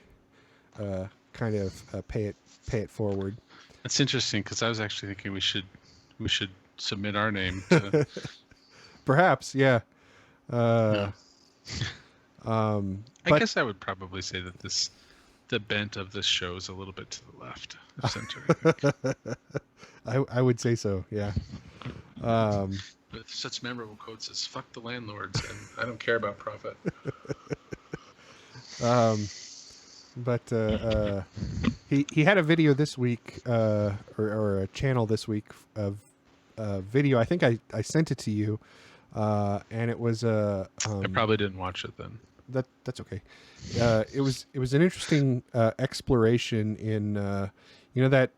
kind of pay it forward. That's interesting because I was actually thinking we should submit our name to perhaps, yeah. I But guess I would probably say that the bent of this show is a little bit to the left of center. I would say so, yeah. With such memorable quotes as "fuck the landlords" and "I don't care about profit." But he had a video this week, or a channel this week of video. I think I sent it to you, and it was I probably didn't watch it then. That's okay. It was an interesting exploration in that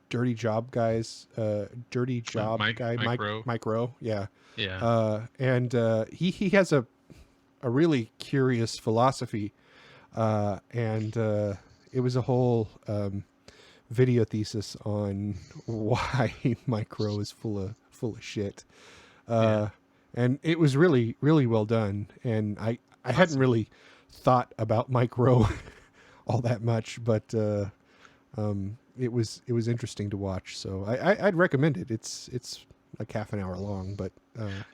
dirty job guy, Mike Rowe, yeah. And he has a really curious philosophy, and it was a whole video thesis on why Mike Rowe is full of shit, and it was really, really well done. And I hadn't really thought about Mike Rowe all that much, but it was interesting to watch. So I'd recommend it. It's like half an hour long, but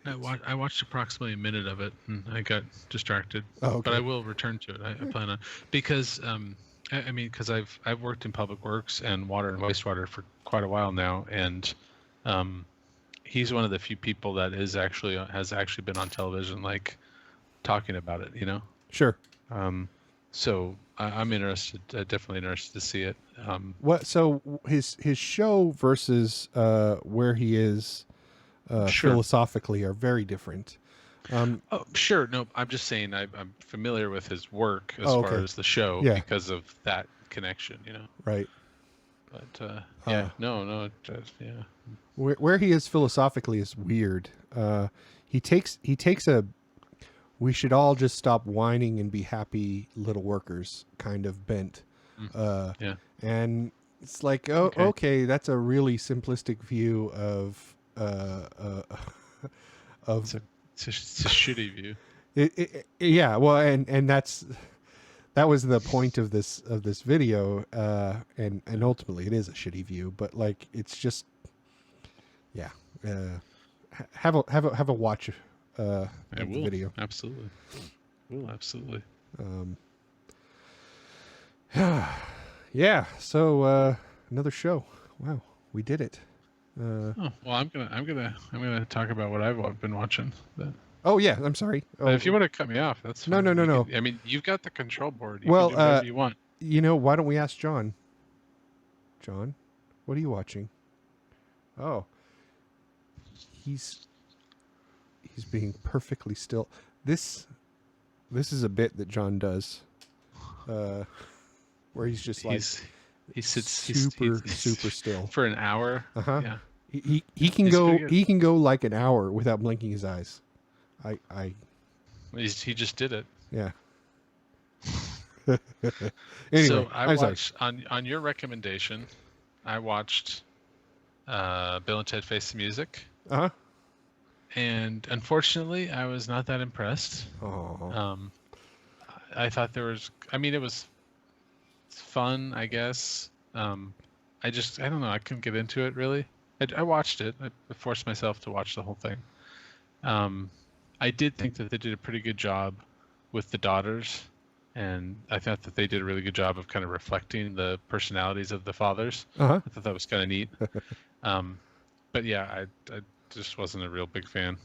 I watched approximately a minute of it and I got distracted. Oh, okay. But I will return to it. I plan on, because because I've worked in public works and water and wastewater for quite a while now, and he's one of the few people that has actually been on television, like talking about it. Sure. So I'm interested, definitely interested to see it. So his show versus where he is Sure. philosophically are very different. Oh, sure. No, I'm just saying I'm familiar with his work as okay. far as the show because of that connection, Right. But yeah, no, yeah. Where he is philosophically is weird. He takes a we should all just stop whining and be happy little workers kind of bent. Yeah. And it's like, okay, that's a really simplistic view of It's a shitty view. Yeah, well, and that was the point of this video, and ultimately it is a shitty view, but like it's just, yeah, have a watch of the video. Absolutely. Absolutely. Yeah. So another show. Wow, we did it. Oh, well, I'm gonna talk about what I've been watching. Oh yeah, I'm sorry. But Oh if you want to cut me off, that's no, fine. no, no, You no. can, I mean, you've got the control board. You can Well, do whatever you want. why don't we ask John? John, what are you watching? Oh, he's being perfectly still. This is a bit that John does, where he's just like He sits super still for an hour. Uh huh. Yeah. He can He's go pretty good. he can go like an hour without blinking his eyes. He just did it. Yeah. Anyway, So I I'm sorry. watched on your recommendation. I watched Bill and Ted Face the Music, Uh huh. and unfortunately, I was not that impressed. Oh. I thought there was. I mean, it was fun, I guess. I don't know. I couldn't get into it really. I watched it. I forced myself to watch the whole thing. I did think that they did a pretty good job with the daughters, and I thought that they did a really good job of kind of reflecting the personalities of the fathers. Uh huh. I thought that was kind of neat. But yeah, I just wasn't a real big fan.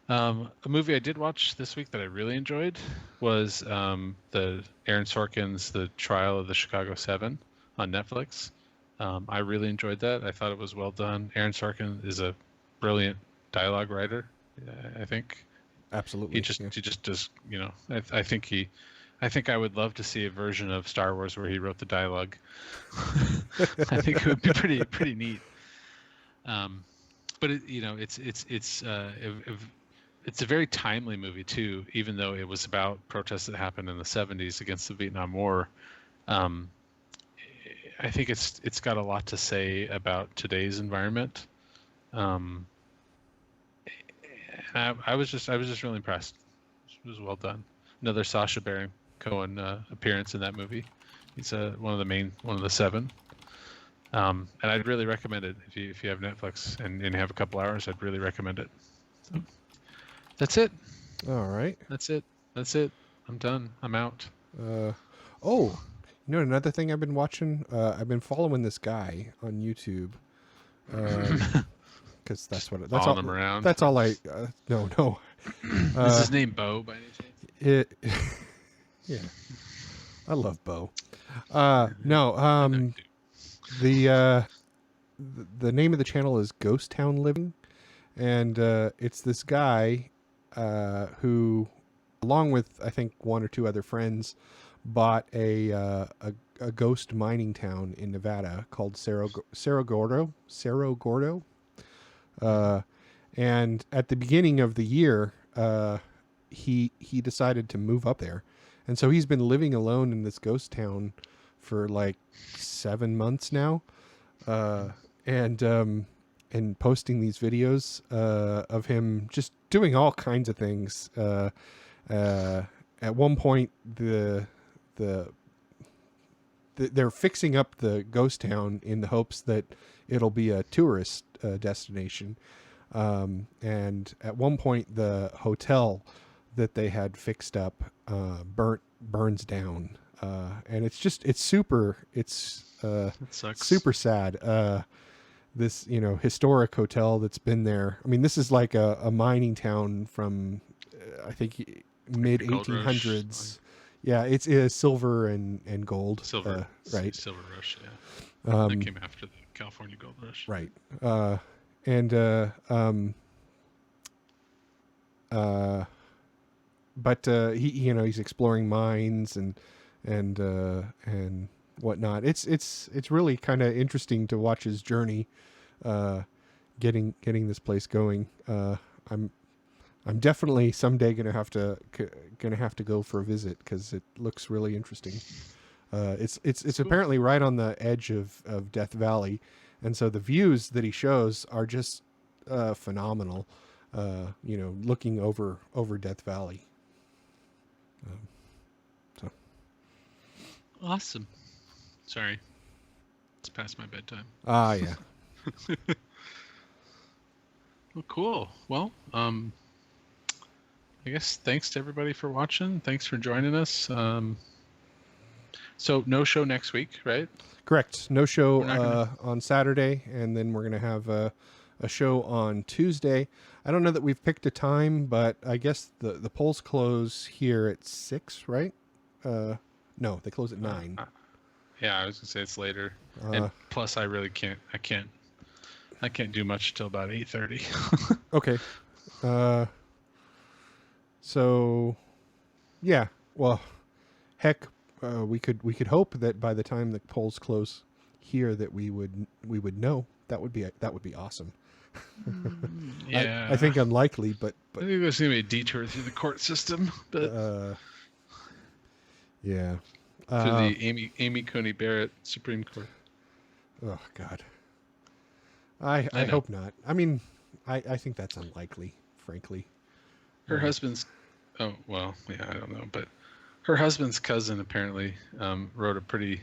Oh. A movie I did watch this week that I really enjoyed was the Aaron Sorkin's The Trial of the Chicago Seven on Netflix. I really enjoyed that. I thought it was well done. Aaron Sorkin is a brilliant dialogue writer. I think Absolutely. he just does. You know, I think I would love to see a version of Star Wars where he wrote the dialogue. I think it would be pretty neat. But it's a very timely movie too, even though it was about protests that happened in the 70s against the Vietnam War. I think it's got a lot to say about today's environment. I was just really impressed. It was well done. Another Sacha Baron Cohen appearance in that movie. He's one of the seven. And I'd really recommend it if you have Netflix and you have a couple hours. I'd really recommend it. So that's it. All right. That's it. I'm done. I'm out. Oh, another thing I've been watching. I've been following this guy on YouTube. Because that's what that's Following all. him around. That's all I. No. Is his name Bo by any chance? Yeah. I love Bo. No. The name of the channel is Ghost Town Living, and it's this guy who, along with I think one or two other friends, bought a ghost mining town in Nevada called Cerro Gordo. And at the beginning of the year, he decided to move up there, and so he's been living alone in this ghost town for like 7 months now, and posting these videos of him just doing all kinds of things. At one point, they're fixing up the ghost town in the hopes that it'll be a tourist destination. And at one point, the hotel that they had fixed up burns down. And it's super That sucks. super sad. This historic hotel that's been there. I mean, this is like a mining town from I think mid 1800s. Yeah, it's silver and gold. Silver, right? Silver Rush. Yeah, that came after the California Gold Rush. Right. But he's exploring mines and whatnot. It's really kind of interesting to watch his journey, getting this place going. I'm definitely someday gonna have to go for a visit because it looks really interesting. It's apparently right on the edge of Death Valley, and so the views that he shows are just phenomenal. Looking over Death Valley. Awesome. Sorry, it's past my bedtime. Ah, yeah. Well, cool. Well, I guess thanks to everybody for watching. Thanks for joining us. So no show next week, right? Correct. No show We're not gonna- on Saturday, and then we're going to have a show on Tuesday. I don't know that we've picked a time, but I guess the polls close here at 6, right? No, they close at 9. Yeah, I was gonna say it's later. Uh, And plus, I really can't do much till about 8:30. Okay. So, yeah. Well, heck, we could hope that by the time the polls close here, that we would know. That would be awesome. Yeah, I think unlikely, but I think there's gonna be a detour through the court system, but yeah. through the Amy Coney Barrett Supreme Court. Oh God. I know. hope not. I mean, I think that's unlikely, frankly. Her husband's, oh well, yeah, I don't know, but her husband's cousin apparently wrote a pretty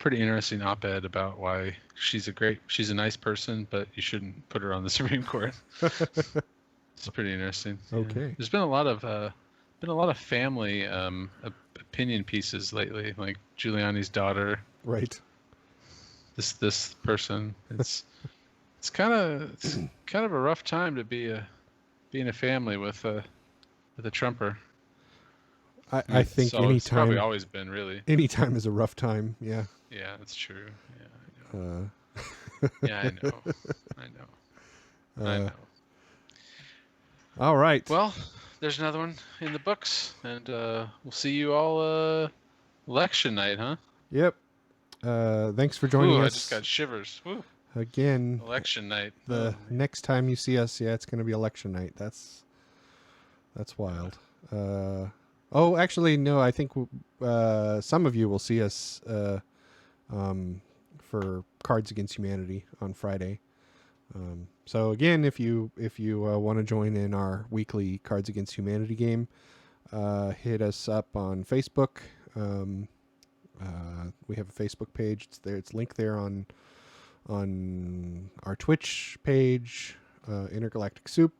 interesting op-ed about why she's a nice person, but you shouldn't put her on the Supreme Court. It's pretty interesting. Okay. There's been a lot of family opinion pieces lately, like Giuliani's daughter, Right. this person. It's kind of a rough time to be in a family with a Trumper. I think so it's probably anytime always been really. anytime is a rough time. Yeah. Yeah, that's true. Yeah, I know. Yeah, I know. I know. All right. Well, there's another one in the books, and we'll see you all election night, huh? Yep. Thanks for joining Ooh, us. I just got shivers. Ooh, Again. election night. The next time you see us, yeah, it's going to be election night. That's wild. Oh, actually, no. I think some of you will see us for Cards Against Humanity on Friday. So again, if you want to join in our weekly Cards Against Humanity game, hit us up on Facebook. We have a Facebook page. It's there. It's linked there on our Twitch page, Intergalactic Soup.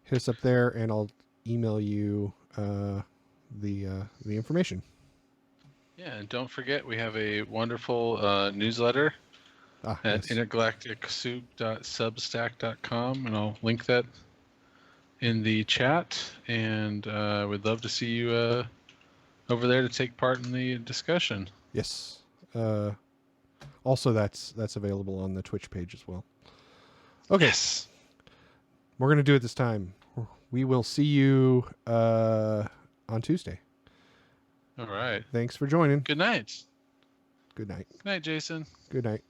Hit us up there, and I'll email you the information. Yeah, and don't forget we have a wonderful newsletter at Yes. intergalacticsoup.substack.com, and I'll link that in the chat. And we'd love to see you over there to take part in the discussion. Yes. Also, that's available on the Twitch page as well. Okay. Yes. We're going to do it this time. We will see you on Tuesday. All right. Thanks for joining. Good night. Good night. Good night, Jason. Good night.